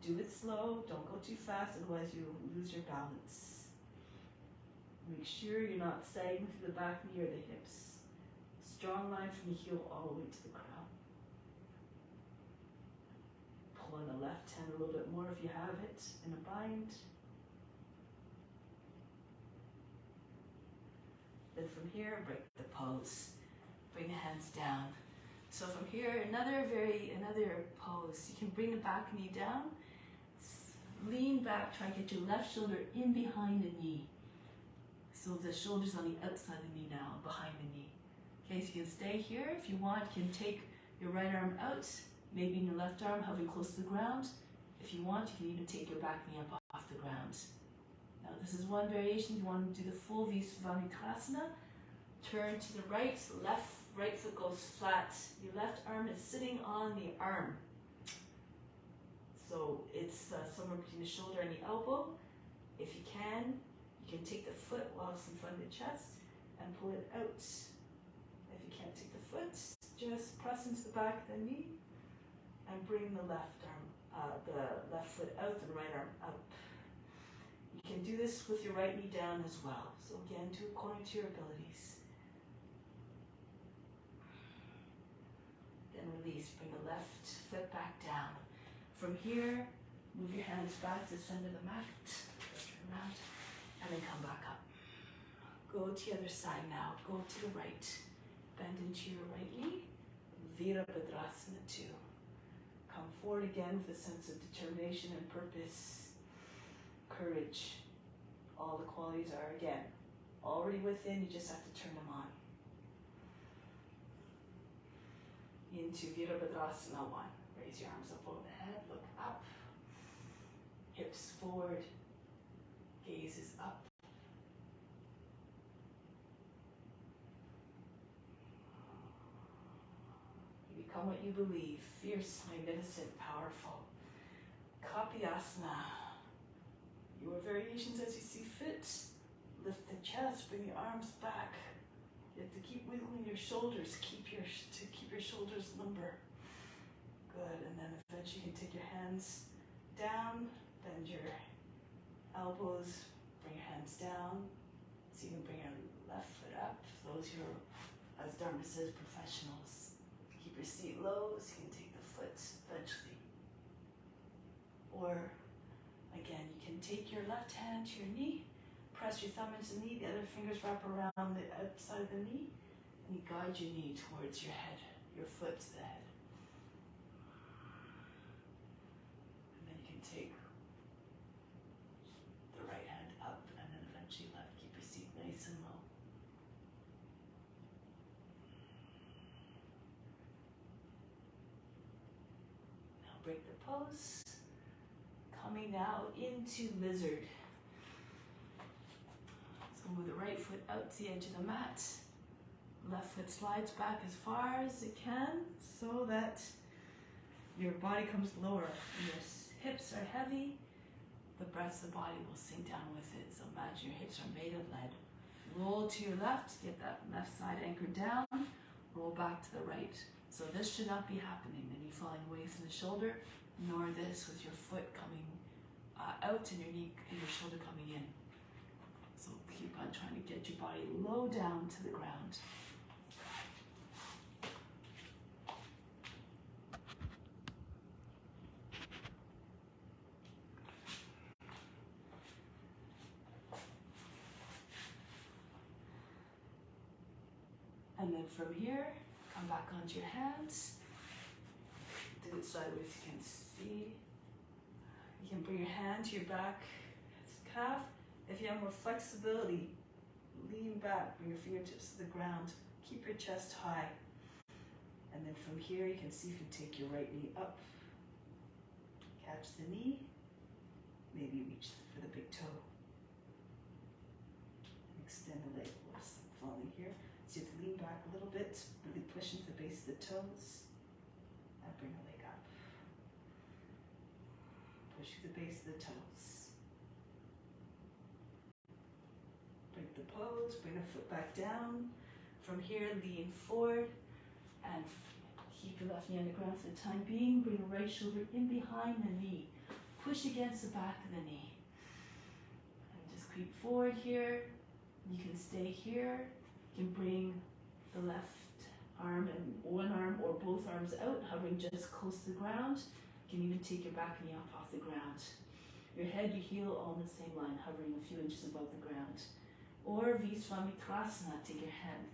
Do it slow, don't go too fast, otherwise you'll lose your balance. Make sure you're not sagging through the back knee or the hips. Strong line from the heel all the way to the crown. Pull on the left hand a little bit more if you have it in a bind. Then from here, break the pose. Bring the hands down. So from here, another pose. You can bring the back knee down. Lean back, try to get your left shoulder in behind the knee. So the shoulder's on the outside of the knee now, behind the knee. Okay, so you can stay here. If you want, you can take your right arm out, maybe in your left arm, hovering close to the ground. If you want, you can even take your back knee up off the ground. Now this is one variation. You want to do the full Visvamitkrasana. Turn to the right, right foot goes flat. Your left arm is sitting on the arm. So it's somewhere between the shoulder and the elbow. If you can take the foot while it's in front of the chest and pull it out. If you can't take the foot, just press into the back of the knee and bring the left foot out and the right arm up. You can do this with your right knee down as well. So again, do according to your abilities. Then release, bring the left foot back down. From here, move your hands back to the center of the mat, turn around, and then come back up. Go to the other side now, go to the right. Bend into your right knee, Virabhadrasana 2. Come forward again with a sense of determination and purpose, courage. All the qualities are, again, already within, you just have to turn them on. Into Virabhadrasana 1. Raise your arms up over the head, look up. Hips forward, gaze is up. You become what you believe, fierce, magnificent, powerful. Kapyasana. Your variations as you see fit. Lift the chest, bring your arms back. You have to keep wiggling your shoulders, keep your shoulders limber. Good, and then eventually you can take your hands down, bend your elbows, bring your hands down. So you can bring your left foot up. Those who are, as Dharma says, professionals. Keep your seat low so you can take the foot eventually. Or, again, you can take your left hand to your knee, press your thumb into the knee, the other fingers wrap around the outside of the knee, You guide your knee towards your head, your foot to the head. And then you can take the right hand up and then eventually left. Keep your seat nice and low. Now break the pose. Coming now into lizard. So move the right foot out to the edge of the mat. Left foot slides back as far as it can so that your body comes lower. Your hips are heavy. The breath of the body will sink down with it. So imagine your hips are made of lead. Roll to your left. Get that left side anchored down. Roll back to the right. So this should not be happening. Any falling away from the shoulder, nor this with your foot coming out and your knee and your shoulder coming in. So keep on trying to get your body low down to the ground. And then from here, come back onto your hands. Do it sideways so you can see. You can bring your hand to your back calf. If you have more flexibility, lean back, bring your fingertips to the ground. Keep your chest high. And then from here, you can see if you take your right knee up. Catch the knee. Maybe reach for the big toe. And extend the leg. Whoops, I'm falling here. So you have to lean back a little bit, really push into the base of the toes, and bring the leg up. Push to the base of the toes. Break the pose, bring the foot back down. From here, lean forward, and keep your left knee on the ground for the time being. Bring the right shoulder in behind the knee. Push against the back of the knee. And just creep forward here. You can stay here. You can bring the left arm and one arm or both arms out, hovering just close to the ground. You can even take your back knee up off the ground. Your head, your heel all in the same line, hovering a few inches above the ground. Or Visvamitrasana, take your hand.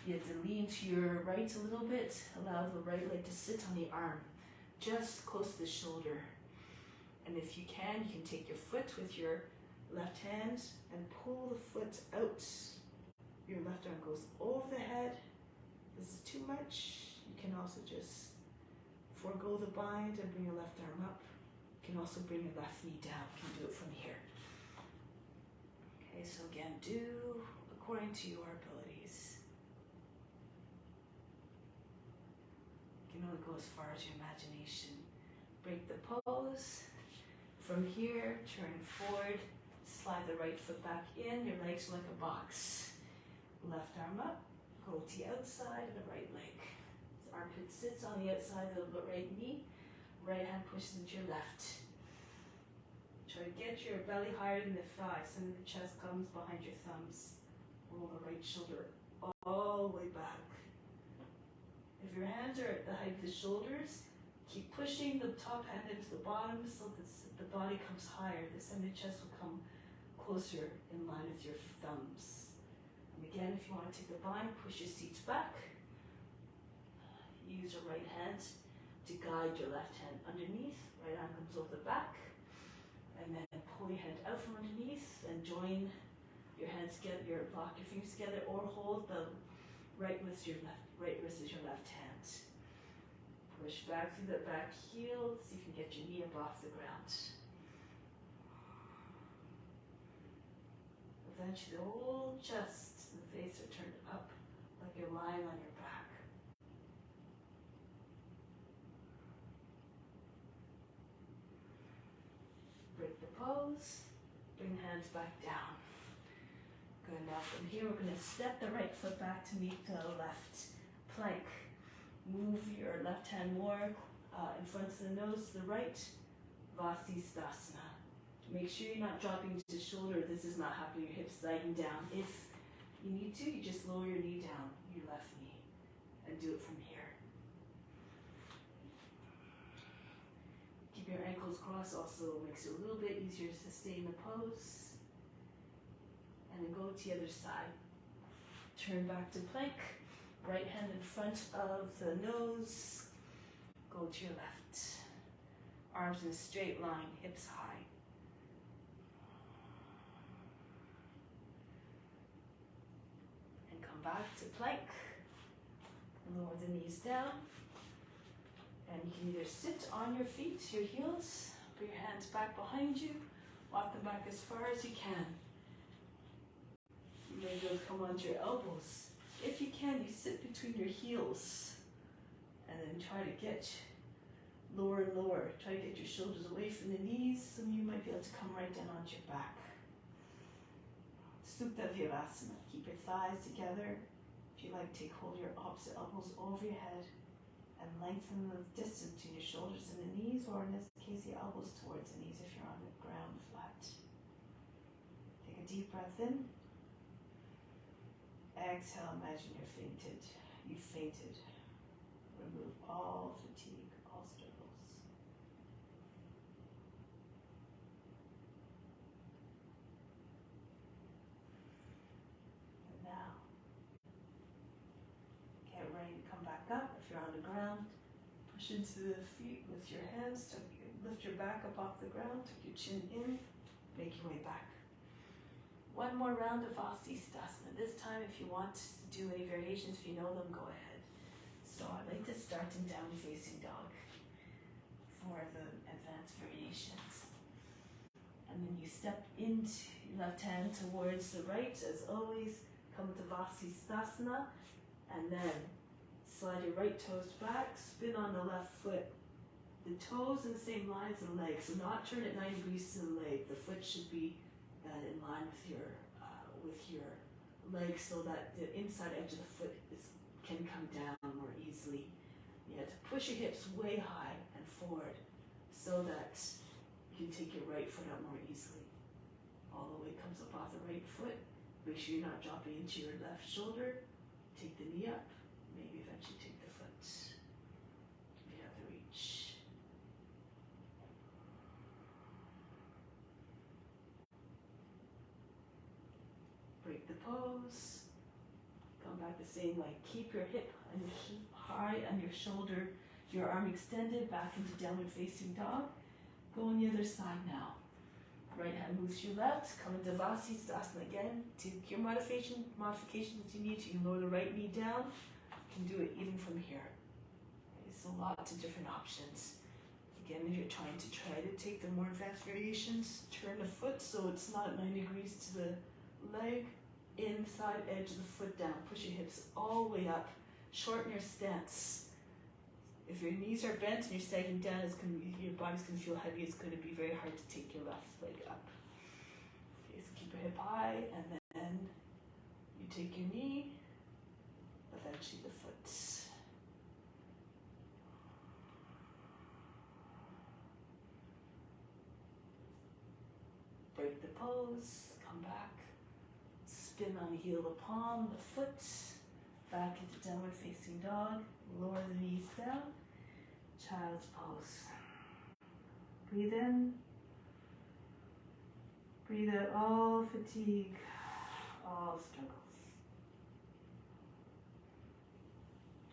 You have to lean to your right a little bit. Allow the right leg to sit on the arm, just close to the shoulder. And if you can take your foot with your left hand and pull the foot out. Your left arm goes over the head. If this is too much, you can also just forego the bind and bring your left arm up. You can also bring your left knee down. You can do it from here. Okay, so again, do according to your abilities. You can only go as far as your imagination. Break the pose. From here, turn forward, slide the right foot back in. Your legs are like a box. Left arm up, go to the outside of the right leg. The armpit sits on the outside of the right knee. Right hand pushes into your left. Try to get your belly higher than the thigh. Center of the chest comes behind your thumbs. Roll the right shoulder all the way back. If your hands are at the height of the shoulders, keep pushing the top hand into the bottom so that the body comes higher. The center of the chest will come closer in line with your thumbs. Again, if you want to take the bind, push your seats back. Use your right hand to guide your left hand underneath. Right arm comes over the back. And then pull your hand out from underneath and join your hands together, lock your fingers together, or hold the right wrist as your left hand. Push back through the back heel. See if you can get your knee up off the ground. Eventually, the whole chest and the face are turned up like you're lying on your back. Break the pose, bring the hands back down. Good, now from here we're going to step the right foot back to meet the left plank. Move your left hand more in front of the nose to the right, Vasisthasana. Make sure you're not dropping to the shoulder. This is not happening. Your hips sliding down. If you need to, you just lower your knee down, your left knee, and do it from here. Keep your ankles crossed. Also makes it a little bit easier to stay in the pose. And then go to the other side. Turn back to plank. Right hand in front of the nose. Go to your left. Arms in a straight line, hips high. And come back to plank. Lower the knees down. And you can either sit on your feet, your heels, put your hands back behind you, walk them back as far as you can. You may be able to come onto your elbows. If you can, you sit between your heels and then try to get lower and lower. Try to get your shoulders away from the knees. Some of you might be able to come right down onto your back. Supta Virasana. Keep your thighs together. If you like, take hold of your opposite elbows over your head and lengthen the distance between your shoulders and the knees, or in this case, the elbows towards the knees if you're on the ground flat. Take a deep breath in. Exhale, imagine you're fainted. You fainted. Remove all fatigue, all struggles. And now, get ready to come back up. If you're on the ground, push into the feet with your hands. Lift your back up off the ground. Tuck your chin in. Make your way back. One more round of Vasisthasana. This time, if you want to do any variations, if you know them, go ahead. So I'd like to start in down facing dog for the advanced variations. And then you step into your left hand towards the right, as always. Come to Vasisthasana, and then slide your right toes back, spin on the left foot. The toes in the same line as the legs, so not turn it 90 degrees to the leg. The foot should be in line with your leg, so that the inside edge of the foot can come down more easily. You have to push your hips way high and forward so that you can take your right foot out more easily. All the way comes up off the right foot. Make sure you're not dropping into your left shoulder. Take the knee up. Maybe eventually take the foot. If you have the reach. Break the pose. Come back to saying, like, keep your hip and high and your shoulder, your arm extended back into downward facing dog. Go on the other side now. Right hand moves to your left. Come into Vasisthasana again. Take your modifications that you need to. You can lower the right knee down. You can do it even from here. It's a lot of different options. Again, if you're trying to take the more advanced variations, turn the foot so it's not 90 degrees to the leg, inside edge of the foot down. Push your hips all the way up. Shorten your stance. If your knees are bent and you're sagging down, your body's going to feel heavy. It's going to be very hard to take your left leg up. Okay, so keep your hip high, and then you take your knee, eventually the foot. Break the pose, come back. Spin on the heel of the palm, the foot, back into downward facing dog, lower the knees down, child's pose. Breathe in, breathe out all fatigue, all struggles.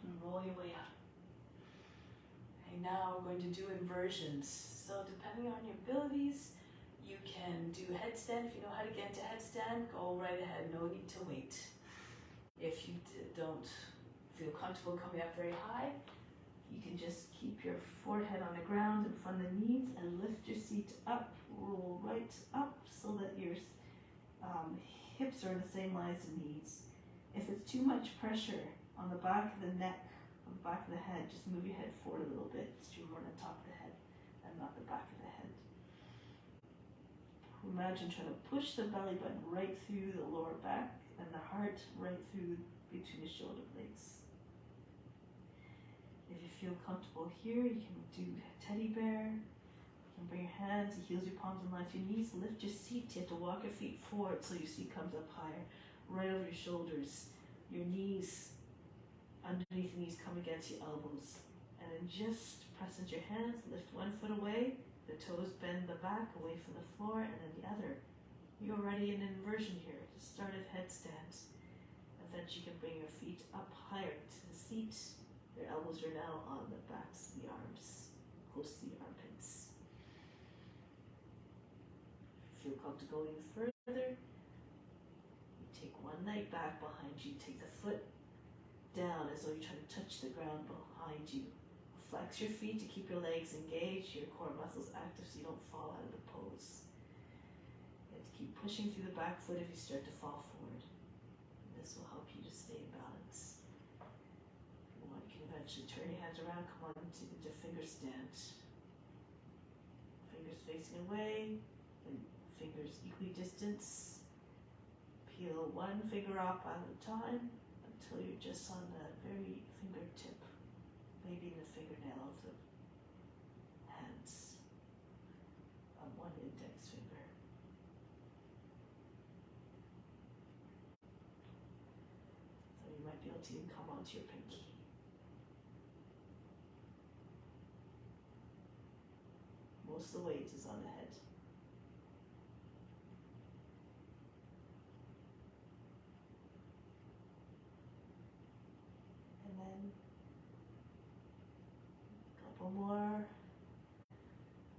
And roll your way up. Okay, now we're going to do inversions. So depending on your abilities, you can do headstand. If you know how to get into headstand, go right ahead. No need to wait. If you don't feel comfortable coming up very high, you can just keep your forehead on the ground in front of the knees and lift your seat up, roll right up so that your hips are in the same line as the knees. If it's too much pressure on the back of the neck, on the back of the head, just move your head forward a little bit so you're more on the top of the head and not the back of the head. Imagine trying to push the belly button right through the lower back and the heart right through between the shoulder blades. If you feel comfortable here, you can do teddy bear. You can bring your hands, the heels, your palms in line with your knees. Lift your seat. You have to walk your feet forward so your seat comes up higher, right over your shoulders. Your knees, underneath the knees, come against your elbows. And then just press into your hands, lift one foot away. The toes bend the back away from the floor, and then the other. You're already in an inversion here. Just start at headstand. And then you can bring your feet up high higher to the seat. Your elbows are now on the backs of the arms, close to the armpits. Feel comfortable going further. You take one leg back behind you. Take the foot down as though you're trying to touch the ground behind you. Flex your feet to keep your legs engaged, your core muscles active so you don't fall out of the pose. You have to keep pushing through the back foot if you start to fall forward. This will help you to stay in balance. If you want, you can eventually turn your hands around, come on into finger stand. Fingers facing away, and fingers equally distance. Peel one finger off at a time until you're just on the very fingertip, maybe the fingernail of the hands on one index finger. So you might be able to even come onto your pinky. Most of the weight is on the head. And then a couple more,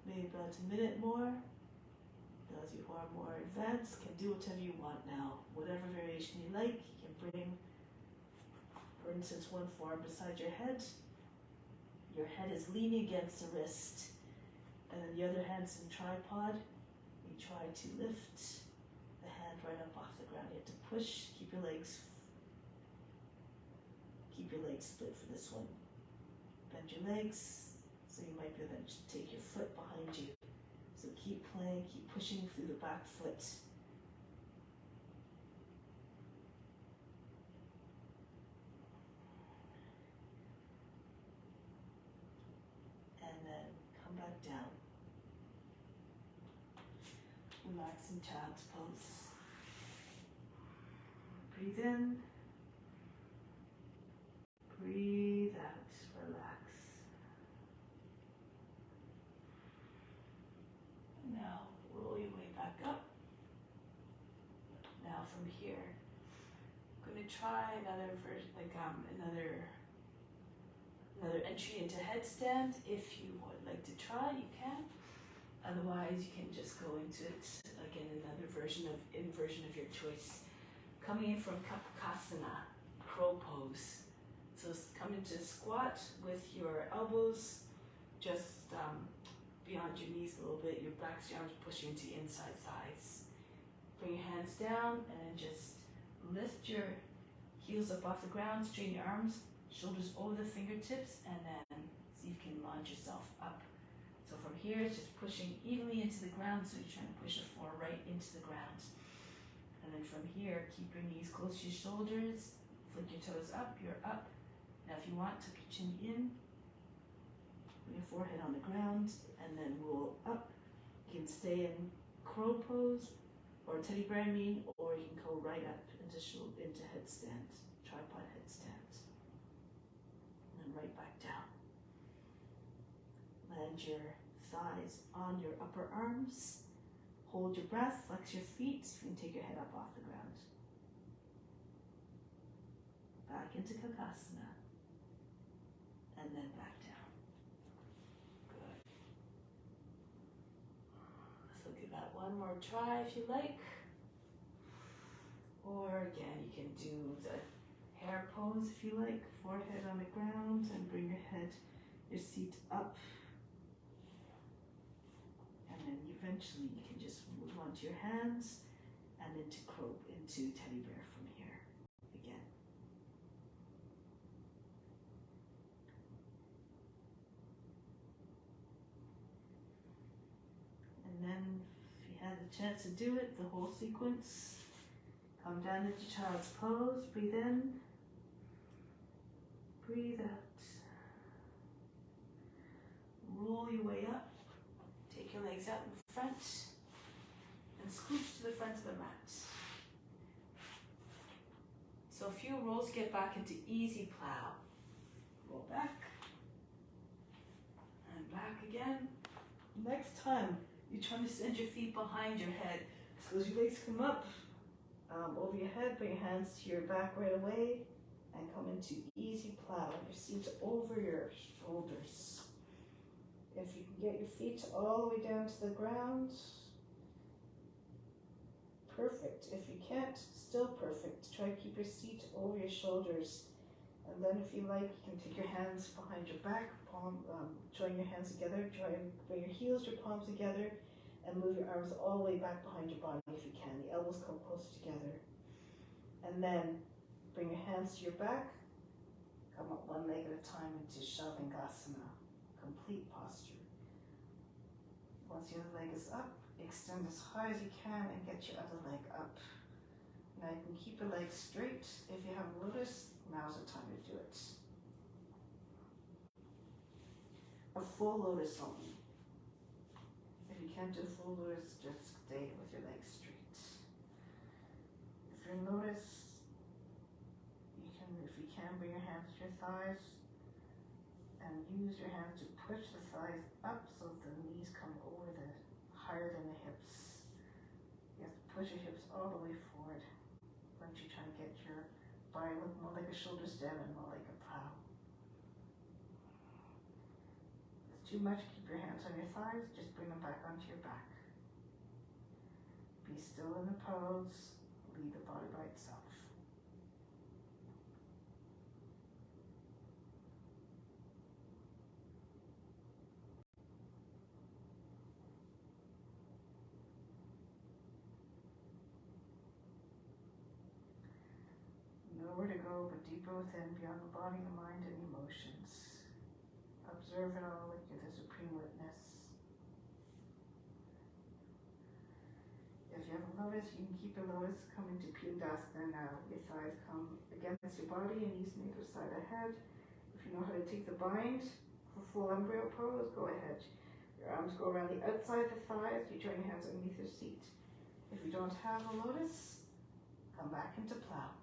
maybe about a minute more. Those who are more advanced can do whatever you want now. Whatever variation you like, you can bring, for instance, one forearm beside your head. Your head is leaning against the wrist, and then the other hand's in tripod. You try to lift the hand right up off the ground. You have to push, keep your legs split for this one. Bend your legs, so you might be able to take your foot behind you. So keep playing, keep pushing through the back foot. And then come back down. Relaxing child's pose. Breathe in. Breathe out. Relax. Now roll your way back up. Now from here, I'm going to try another version, another entry into headstand. If you would like to try, you can. Otherwise, you can just go into it again, another inversion of your choice. Coming in from Kapakasana, crow pose. So come into squat with your elbows just beyond your knees a little bit. Your backs, your arms pushing into your inside thighs. Bring your hands down and then just lift your heels up off the ground. Straighten your arms, shoulders over the fingertips, and then see if you can launch yourself up. So from here, it's just pushing evenly into the ground. So you're trying to push the floor right into the ground. And then from here, keep your knees close to your shoulders. Flick your toes up, you're up. Now if you want, tuck your chin in. Bring your forehead on the ground and then roll up. You can stay in crow pose or teddy bear or you can go right up into headstand, tripod headstand. And then right back down. Land your thighs on your upper arms. Hold your breath, flex your feet. You can take your head up off the ground. Back into Kakasana. And then back down. Good. So give that one more try if you like. Or again, you can do the hair pose if you like. Forehead on the ground and bring your seat up. And then eventually you can just move onto your hands and into teddy bear from here again. And then if you had the chance to do it, the whole sequence, come down into child's pose, breathe in, breathe out. Roll your way up, take your legs out in front, and scooch to the front of the mat. So a few rolls, get back into easy plow. Roll back, and back again. Next time, you're trying to send your feet behind your head. So as your legs come up, over your head, bring your hands to your back right away, and come into easy plow. Your seat's over your shoulders. If you can get your feet all the way down to the ground, perfect. If you can't, still perfect. Try to keep your seat over your shoulders. And then if you like, you can take your hands behind your back, join your hands together, try and bring your heels, your palms together, and move your arms all the way back behind your body if you can. The elbows come close together. And then bring your hands to your back, come up one leg at a time into Shavangasana, complete posture. Once your other leg is up, extend as high as you can and get your other leg up. Now you can keep the leg straight. If you haven't noticed, now's the time to do it. A full lotus only. If you can't do full lotus, just stay with your legs straight. If you're in lotus, if you can, bring your hands to your thighs and use your hands to push the thighs up so the knees come over higher than the hips. You have to push your hips all the way forward. Once you try to get your body look more like a shoulder stem and more like a plow. If it's too much, keep your hands on your thighs, just bring them back onto your back. Be still in the pose, leave the body by itself. Nowhere to go but deeper within, beyond the body, the mind, and emotions. Observe it all like you're the supreme witness. If you haven't noticed, you can keep your lotus, come into Pindasana now. Your thighs come against your body and knees on either side ahead. If you know how to take the bind for full embryo pose, go ahead. Your arms go around the outside of the thighs, you join your hands underneath your seat. If you don't have a lotus, come back into plow.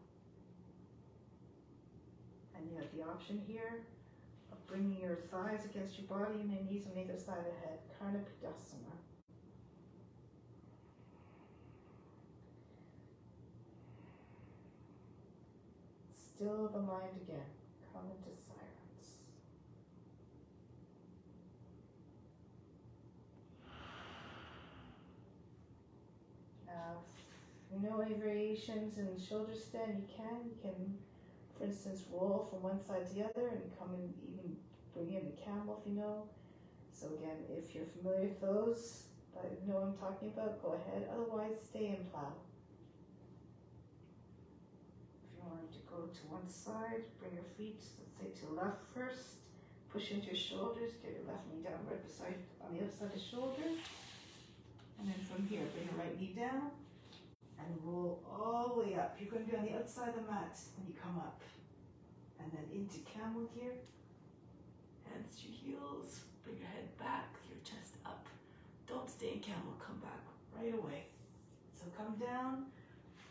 And you have the option here of bringing your thighs against your body and your knees on either side of the head, Karnapidasana. Still the mind again, come into silence. Now, if you know any variations in shoulder stand, you can, for instance, roll from one side to the other and come in, even bring in the camel if you know. So again, if you're familiar with those, that you know what I'm talking about, go ahead. Otherwise, stay in plow. If you wanted to go to one side, bring your feet, let's say to the left first. Push into your shoulders, get your left knee down right beside, on the other side of the shoulder. And then from here, bring your right knee down and roll all the way up. You're going to be on the outside of the mat when you come up. And then into camel here. Hands to your heels, bring your head back, your chest up. Don't stay in camel, come back right away. So come down,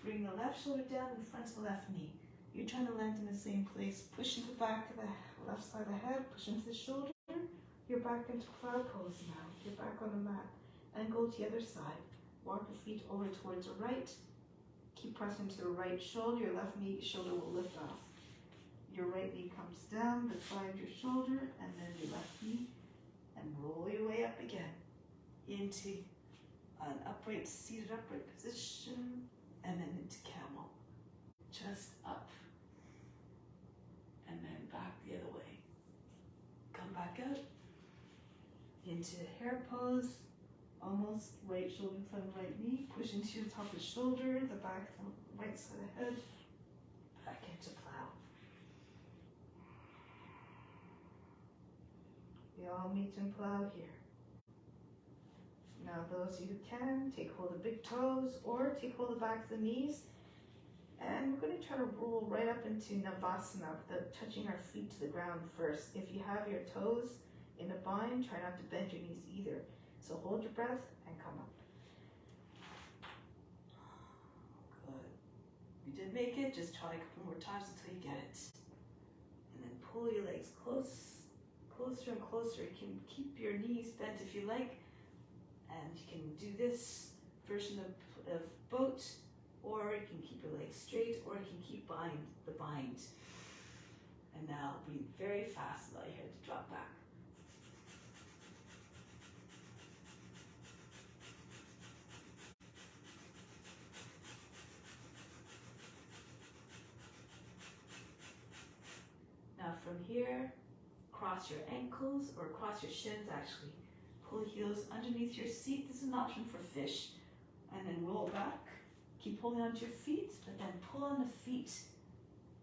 bring the left shoulder down in front of the left knee. You're trying to land in the same place. Push into the back of the left side of the head, push into the shoulder. You're back into cloud pose now. You're back on the mat. And go to the other side. Walk your feet over towards the right. Keep pressing to the right shoulder. Your left knee shoulder will lift off. Your right knee comes down beside your shoulder, and then your left knee, and roll your way up again into an upright, seated upright position, and then into camel. Chest up, and then back the other way. Come back out into hare pose. Almost right shoulder in front of right knee. Push into the top of the shoulder, the back of the right side of the head. Back into plow. We all meet in plow here. Now those of you who can, take hold of big toes or take hold of the back of the knees. And we're going to try to roll right up into Navasana without touching our feet to the ground first. If you have your toes in a bind, try not to bend your knees either. So hold your breath and come up. Good. You did make it, just try a couple more times until you get it. And then pull your legs closer and closer. You can keep your knees bent if you like. And you can do this version of boat, or you can keep your legs straight, or you can keep the bind. And breathe very fast, allow your head to drop back. Now from here, cross your ankles or cross your shins actually. Pull the heels underneath your seat. This is an option for fish. And then roll back. Keep holding onto your feet, but then pull on the feet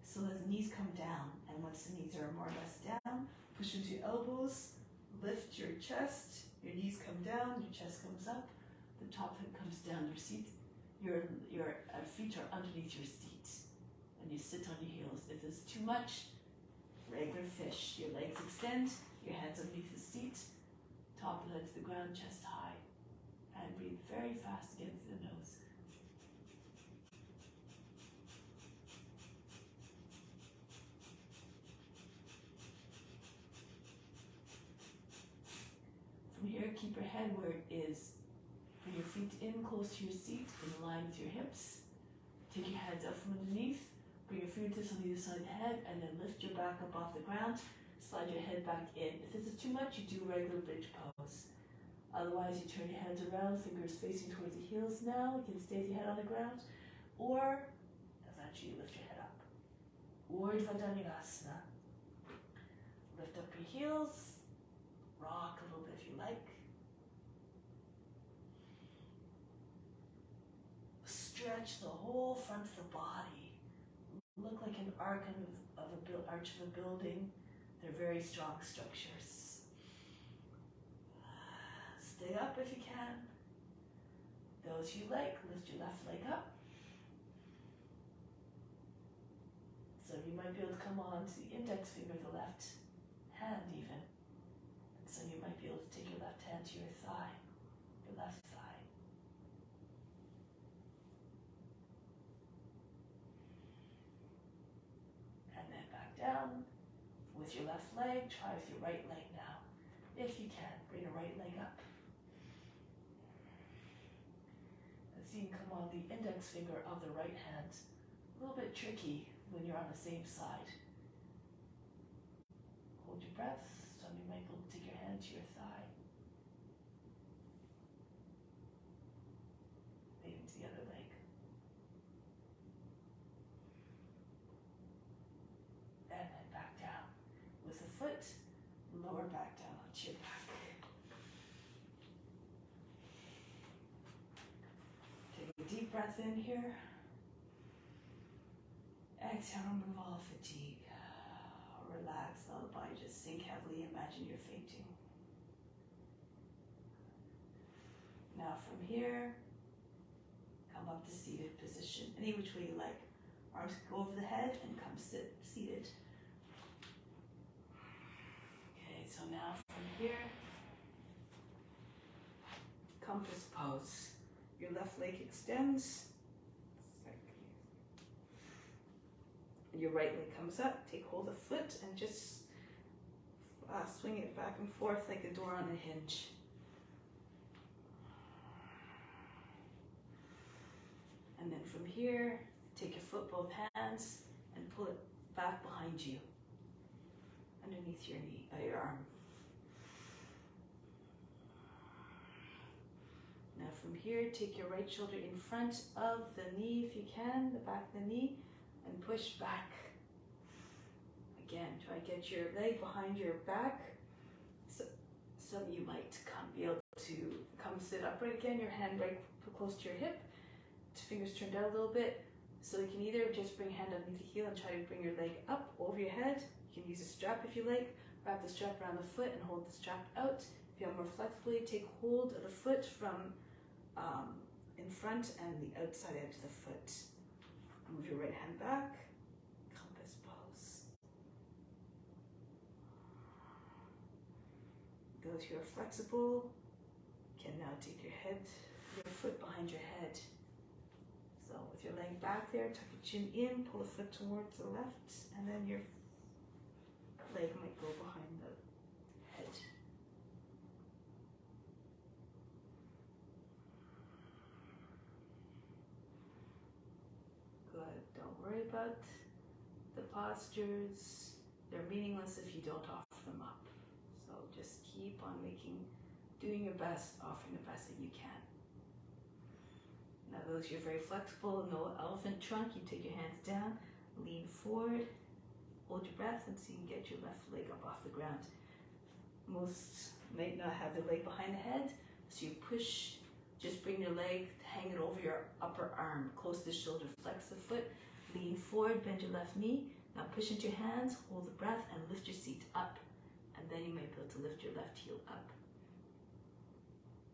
so that the knees come down. And once the knees are more or less down, push into your elbows, lift your chest, your knees come down, your chest comes up, the top hip comes down, your seat, your feet are underneath your seat. And you sit on your heels. If it's too much, regular fish. Your legs extend, your hands underneath the seat, top of the head to the ground, chest high. And breathe very fast against the nose. From here, keep your head where it is. Bring your feet in close to your seat, in line with your hips. Take your hands up from underneath. Bring your fingertips on either side of the head, and then lift your back up off the ground. Slide your head back in. If this is too much, you do regular bridge pose. Otherwise, you turn your hands around, fingers facing towards the heels now. You can stay with your head on the ground. Or, eventually, lift your head up. Urdhva Dhanurasana. Lift up your heels. Rock a little bit if you like. Stretch the whole front of the body. Look like an arch of a building. They're very strong structures. Stay up if you can. Those you like, lift your left leg up. So you might be able to come on to the index finger of the left hand even. And so you might be able to take your left hand to your thigh, your left thigh. And then back down with your left leg. Try with your right leg now. If you can, bring your right leg up. And so you can come on the index finger of the right hand. A little bit tricky when you're on the same side. Hold your breath. Some you might be able to take your hand to your thigh. Maybe to the other leg. And then back down. With the foot, lower back down onto your back. Take a deep breath in here. Exhale, remove all fatigue. Relax, let the body just sink heavily. Imagine you're fainting. Now from here, come up to seated position. Any which way you like. Arms go over the head and come sit seated. Okay, so now from here, compass pose. Your left leg extends. Your right leg comes up, take hold of the foot and just swing it back and forth like a door on a hinge. And then from here, take your foot, both hands, and pull it back behind you, underneath your knee, your arm. Now from here, take your right shoulder in front of the knee if you can, the back of the knee, and push back. Again, try to get your leg behind your back. So, some of you might be able to come sit upright again, your hand right close to your hip, fingers turned out a little bit. So you can either just bring your hand underneath the heel and try to bring your leg up over your head. You can use a strap if you like. Wrap the strap around the foot and hold the strap out. If you have more flexibly, take hold of the foot from in front and the outside edge of the foot. Move your right hand back, compass pose. Those who are flexible can now take your foot behind your head. So with your leg back there, tuck your chin in, pull the foot towards the left, and then your leg might go behind the head. Good. Don't worry about the postures. they're meaningless if you don't offer them up. So just keep on doing your best, offering the best that you can. Now those you're very flexible, no elephant trunk, you take your hands down, lean forward, hold your breath, and so you can get your left leg up off the ground. Most might not have their leg behind the head, so you push, just bring your leg, hang it over your upper arm, close to the shoulder, flex the foot, lean forward, bend your left knee. Now push into your hands, hold the breath, and lift your seat up. And then you might be able to lift your left heel up.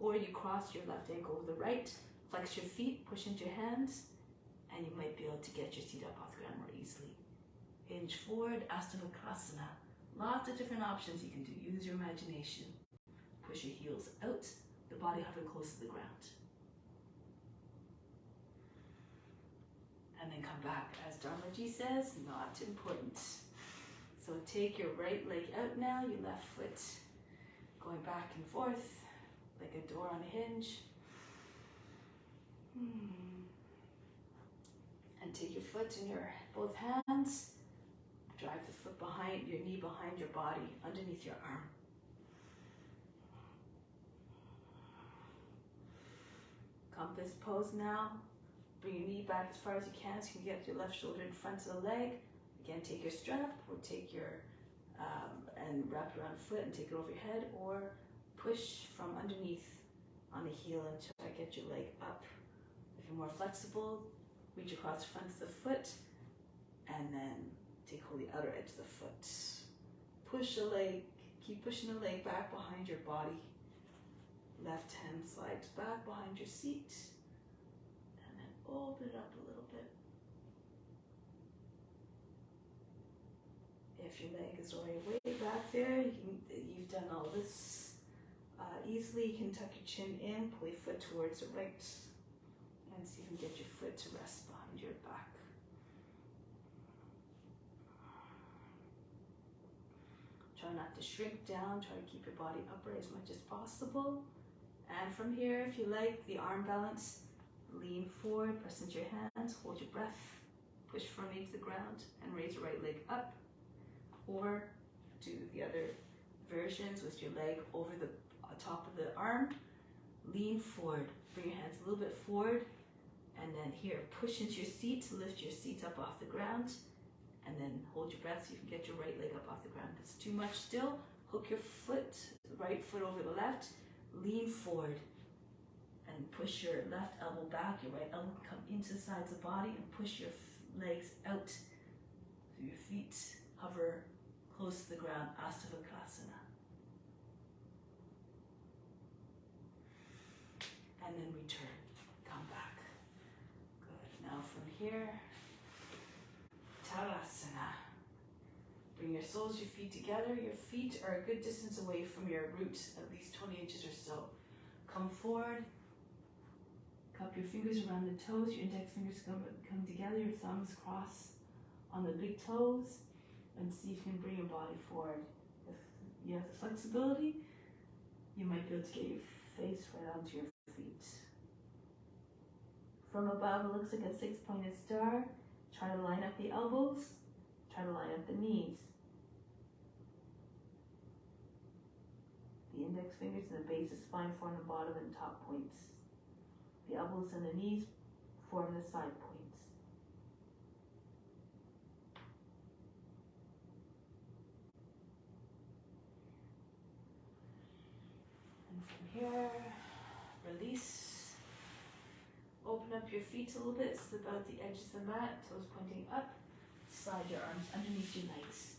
Or you cross your left ankle over the right, flex your feet, push into your hands, and you might be able to get your seat up off the ground more easily. Hinge forward, Ashtavakasana. Lots of different options you can do. Use your imagination. Push your heels out, the body hovering close to the ground. And then come back. As Dharmaji says, not important. So take your right leg out now, your left foot going back and forth like a door on a hinge. And take your foot in your both hands. Drive the foot behind your knee, behind your body, underneath your arm. Compass pose now. Bring your knee back as far as you can so you can get your left shoulder in front of the leg. Again, take your strap or take your, and wrap it around the foot and take it over your head, or push from underneath on the heel and try to get your leg up. If you're more flexible, reach across the front of the foot and then take hold of the outer edge of the foot. Push the leg, keep pushing the leg back behind your body. Left hand slides back behind your seat. And then open it up a little bit. If your leg is already way back there, you've done all this easily. You can tuck your chin in, pull your foot towards the right, and see if you can get your foot to rest behind your back. Try not to shrink down, try to keep your body upright as much as possible. And from here, if you like, the arm balance, lean forward, press into your hands, hold your breath, push firmly to the ground, and raise your right leg up. Or do the other versions with your leg over the top of the arm. Lean forward, bring your hands a little bit forward, and then here, push into your seat, lift your seat up off the ground, and then hold your breath so you can get your right leg up off the ground. If it's too much still, hook your foot, right foot over the left, lean forward, and push your left elbow back, your right elbow come into the sides of the body, and push your legs out so your feet hover close to the ground, Ashtavakasana. And then return, come back. Good, now from here, Tadasana. Bring your soles, your feet together. Your feet are a good distance away from your root, at least 20 inches or so. Come forward, cup your fingers around the toes, your index fingers come together, your thumbs cross on the big toes, and see if you can bring your body forward. If you have the flexibility, you might be able to get your face right onto your feet. From above, it looks like a 6-pointed star. Try to line up the elbows, try to line up the knees. The index fingers and the base of the spine form the bottom and top points. The elbows and the knees form the side points. And from here, release. Open up your feet a little bit, slip out the edges of the mat, toes pointing up. Slide your arms underneath your legs.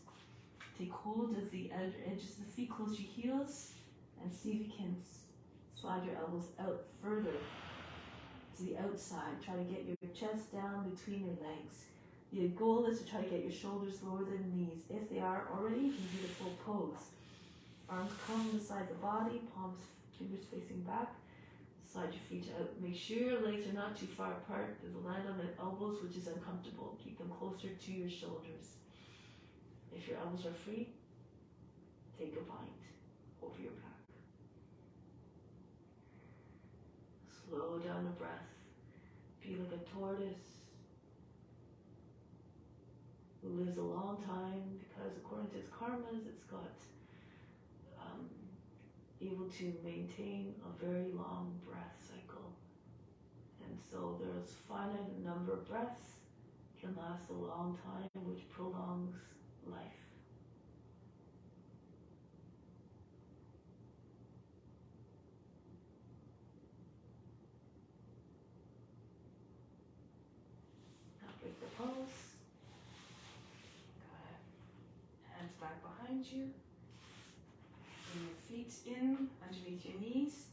Take hold of the edges of the feet, close your heels, and see if you can slide your elbows out further to the outside. Try to get your chest down between your legs. The goal is to try to get your shoulders lower than the knees. If they are already, you can do the full pose. Arms come beside the body, palms, fingers facing back. Slide your feet out. Make sure your legs are not too far apart. They'll land on the elbows, which is uncomfortable. Keep them closer to your shoulders. If your elbows are free, take a bind over your back. Slow down the breath. Be like a tortoise who lives a long time, because according to its karmas, it's got able to maintain a very long breath cycle. And so there's finite number of breaths can last a long time, which prolongs life. Now break the pose. Go ahead. Hands back behind you. Bring your feet in underneath your knees.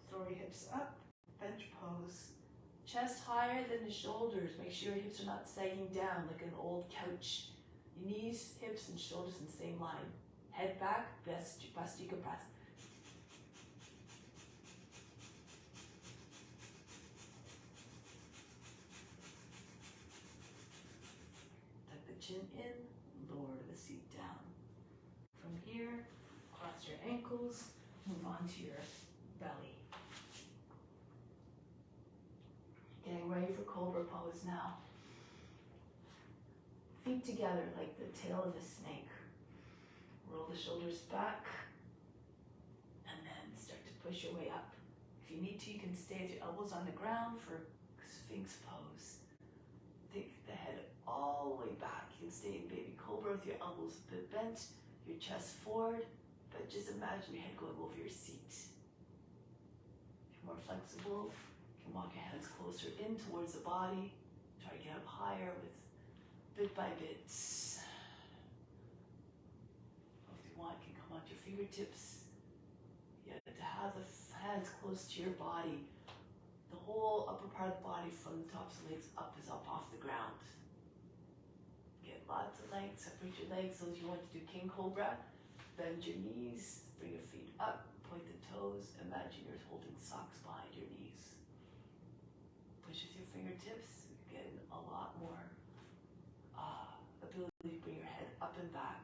Throw your hips up. Bench pose. Chest higher than the shoulders. Make sure your hips are not sagging down like an old couch. Your knees, hips, and shoulders in the same line. Head back, best you can press. Tuck the chin in, lower the seat down. From here, cross your ankles, move on to your belly. Getting ready for cobra pose now. Feet together like the tail of a snake. Roll the shoulders back and then start to push your way up. If you need to, you can stay with your elbows on the ground for Sphinx pose. Take the head all the way back. You can stay in baby cobra with your elbows a bit bent, your chest forward, but just imagine your head going over your seat. If you're more flexible, you can walk your hands closer in towards the body. Try to get up higher with bit by bit. If you want, you can come onto your fingertips. You have to have the hands close to your body. The whole upper part of the body from the tops of the legs up is up off the ground. Get lots of length, separate your legs. So if you want to do King Cobra, bend your knees, bring your feet up, point the toes. Imagine you're holding socks behind your knees. Push with your fingertips, get a lot more ability to bring your head up and back.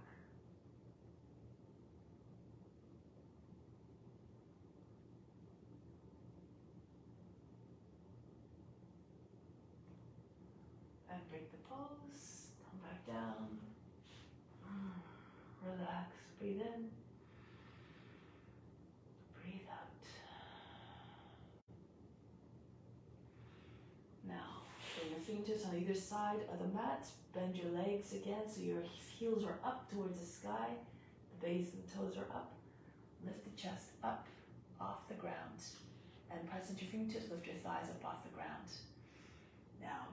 And break the pose, come back down, relax, breathe in, breathe out. Now, bring your fingertips on either side of the mat, bend your legs again so your heels are up towards the sky, the base of the toes are up, lift the chest up off the ground, and press into your fingertips, lift your thighs up off the ground. Now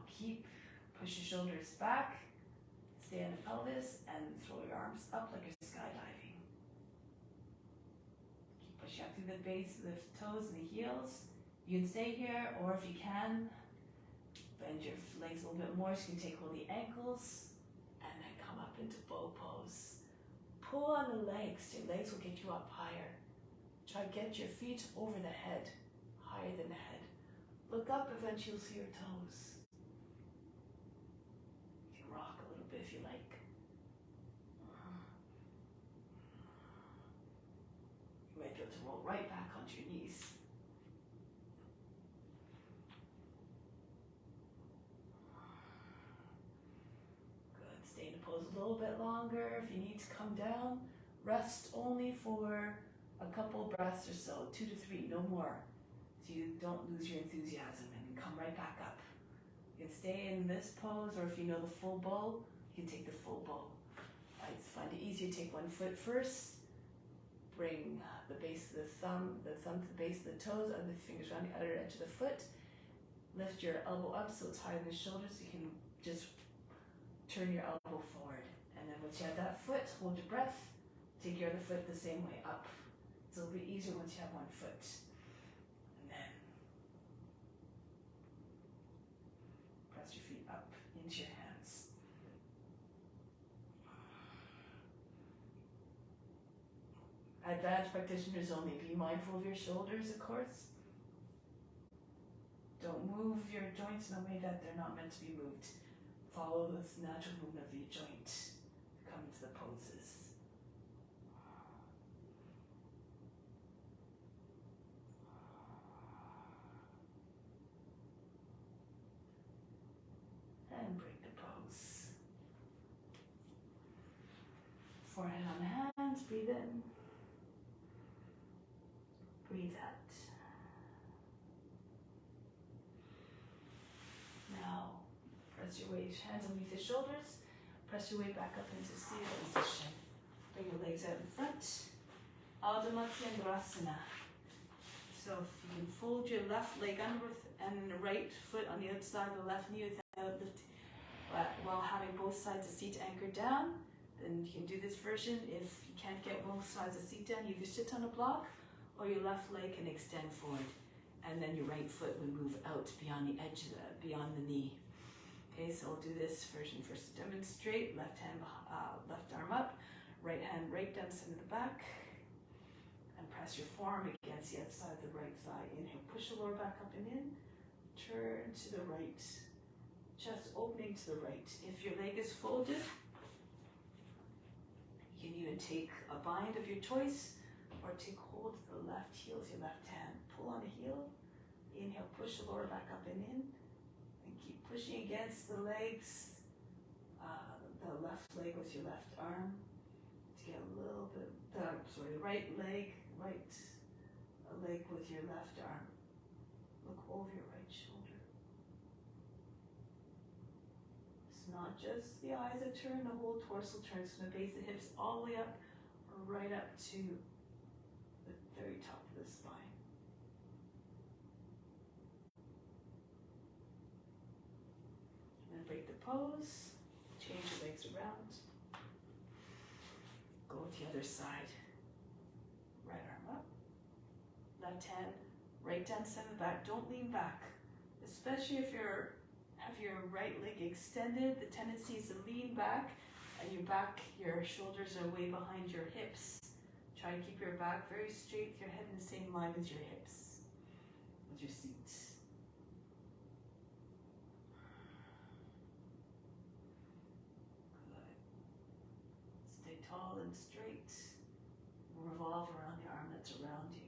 push your shoulders back, stay on the pelvis, and throw your arms up like you're skydiving. Keep pushing up through the base of the toes and the heels. You can stay here, or if you can, bend your legs a little bit more so you can take hold of the ankles, and then come up into bow pose. Pull on the legs, your legs will get you up higher. Try to get your feet over the head, higher than the head. Look up, eventually you'll see your toes. Rock a little bit if you like. You might be able to roll right back onto your knees. Good. Stay in the pose a little bit longer. If you need to come down, rest only for a couple breaths or so, 2 to 3, no more. So you don't lose your enthusiasm and come right back up. You can stay in this pose, or if you know the full bow, you can take the full bow. I find it easier to take one foot first, bring the base of the thumb to the base of the toes, and the fingers around the other edge of the foot. Lift your elbow up so it's higher than the shoulders, so you can just turn your elbow forward. And then once you have that foot, hold your breath, take your other foot the same way up. So it'll be easier once you have one foot. Your feet up into your hands. Advanced practitioners only. Be mindful of your shoulders, of course. Don't move your joints in a way that they're not meant to be moved. Follow this natural movement of your joint to come into the poses. And break the pose. Forehead on the hands, breathe in. Breathe out. Now, press your weight, hands underneath the shoulders. Press your way back up into seated position. Bring your legs out in front. Ardha Matsyendrasana. So if you can fold your left leg under and the right foot on the outside of the left knee without lifting, while having both sides of the seat anchored down, then you can do this version. If you can't get both sides of the seat down, you either sit on a block or your left leg can extend forward. And then your right foot would move out beyond the edge, beyond the knee. Okay, so we'll do this version first to demonstrate. Left hand, left arm up, right hand right down the center of the back. And press your forearm against the outside of the right thigh. Inhale, push the lower back up and in. Turn to the right. Chest opening to the right. If your leg is folded, you can even take a bind of your choice or take hold of the left heel with your left hand. Pull on the heel. Inhale, push the lower back up and in. And keep pushing against the legs, the left leg with your left arm. To get a little bit, right leg with your left arm. Look over your right shoulder. It's not just the eyes that turn, the whole torso turns from the base of the hips all the way up, or right up to the very top of the spine. And then break the pose, change your legs around. Go to the other side. Right arm up. Left hand right down the center of the back. Don't lean back. Especially if you have your right leg extended, the tendency is to lean back and your shoulders are way behind your hips. Try to keep your back very straight, your head in the same line as your hips, with your seat. Good. Stay tall and straight. Revolve around the arm that's around you.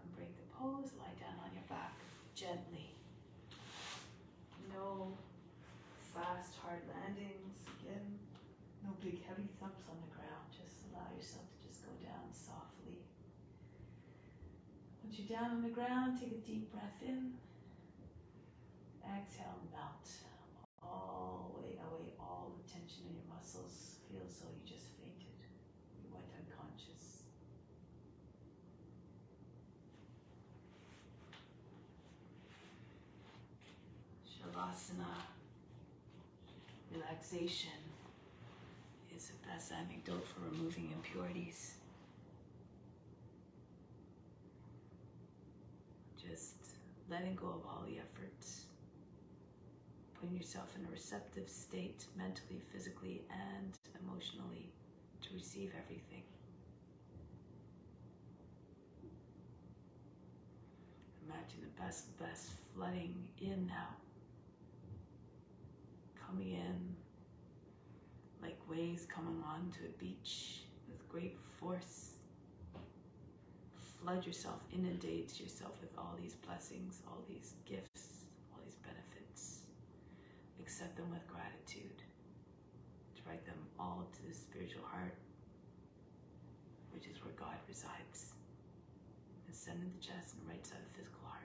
And break the pose, lie down on your back gently. No fast, hard landings. Again, no big heavy thumps on the ground. Just allow yourself to just go down softly. Once you're down on the ground, take a deep breath in. Exhale, melt all the way away, all the tension in your muscles. Feel as though you just fainted. You went unconscious. Shavasana, relaxation, is the best antidote for removing impurities. Just letting go of all the efforts. Putting yourself in a receptive state, mentally, physically, and emotionally, to receive everything. Imagine the best flooding in now. Coming in like waves coming onto a beach with great force. Flood yourself, inundate yourself with all these blessings, all these gifts, all these benefits. Accept them with gratitude. Direct them all to the spiritual heart, which is where God resides. And send in the chest and the right side of the physical heart.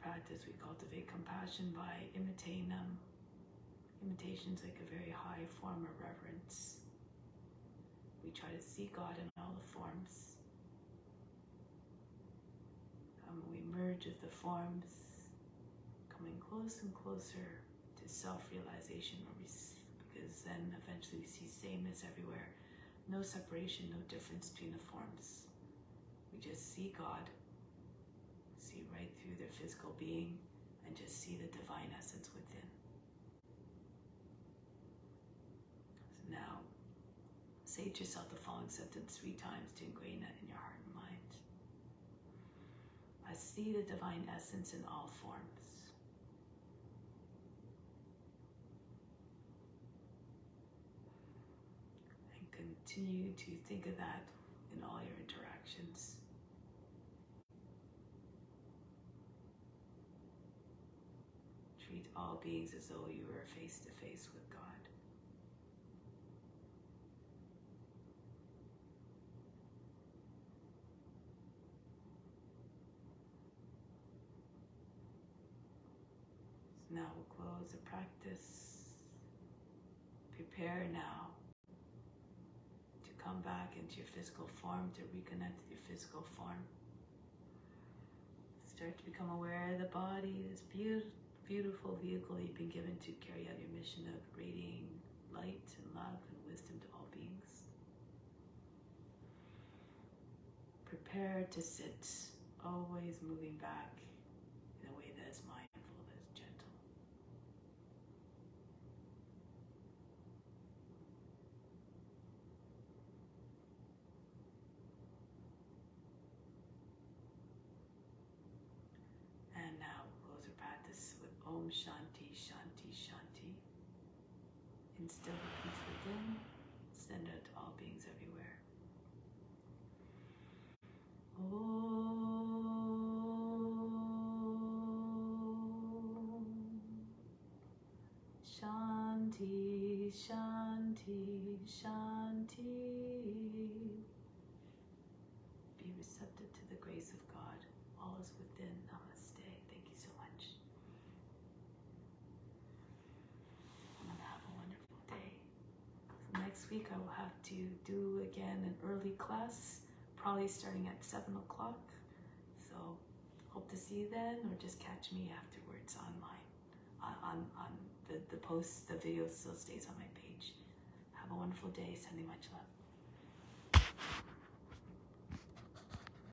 Practice, we cultivate compassion by imitating them. Imitation's like a very high form of reverence. We try to see God in all the forms. We merge with the forms, coming close and closer to self-realization, because then eventually we see sameness everywhere. No separation, no difference between the forms. We just see God. See right through their physical being and just see the divine essence within. Say to yourself the following sentence 3 times to ingrain that in your heart and mind. I see the divine essence in all forms. And continue to think of that in all your interactions. Treat all beings as though you were face to face with God. So now we'll close the practice. Prepare now to come back into your physical form, to reconnect with your physical form. Start to become aware of the body, this beautiful vehicle you've been given to carry out your mission of radiating light and love and wisdom to all beings. Prepare to sit, always moving back in a way that is mindful, that is gentle. And now we'll close our practice with Om Shanti, Shanti, Shanti. Instill the peace within, send out to all beings everywhere. Om Shanti, Shanti, Shanti. Be receptive to the grace of God. All is within. Namaste. Thank you so much. And have a wonderful day. So next week I will have to do again an early class, probably starting at 7 o'clock. So hope to see you then, or just catch me afterwards online. On the post, the video still stays on my page. Have a wonderful day. Sending much love.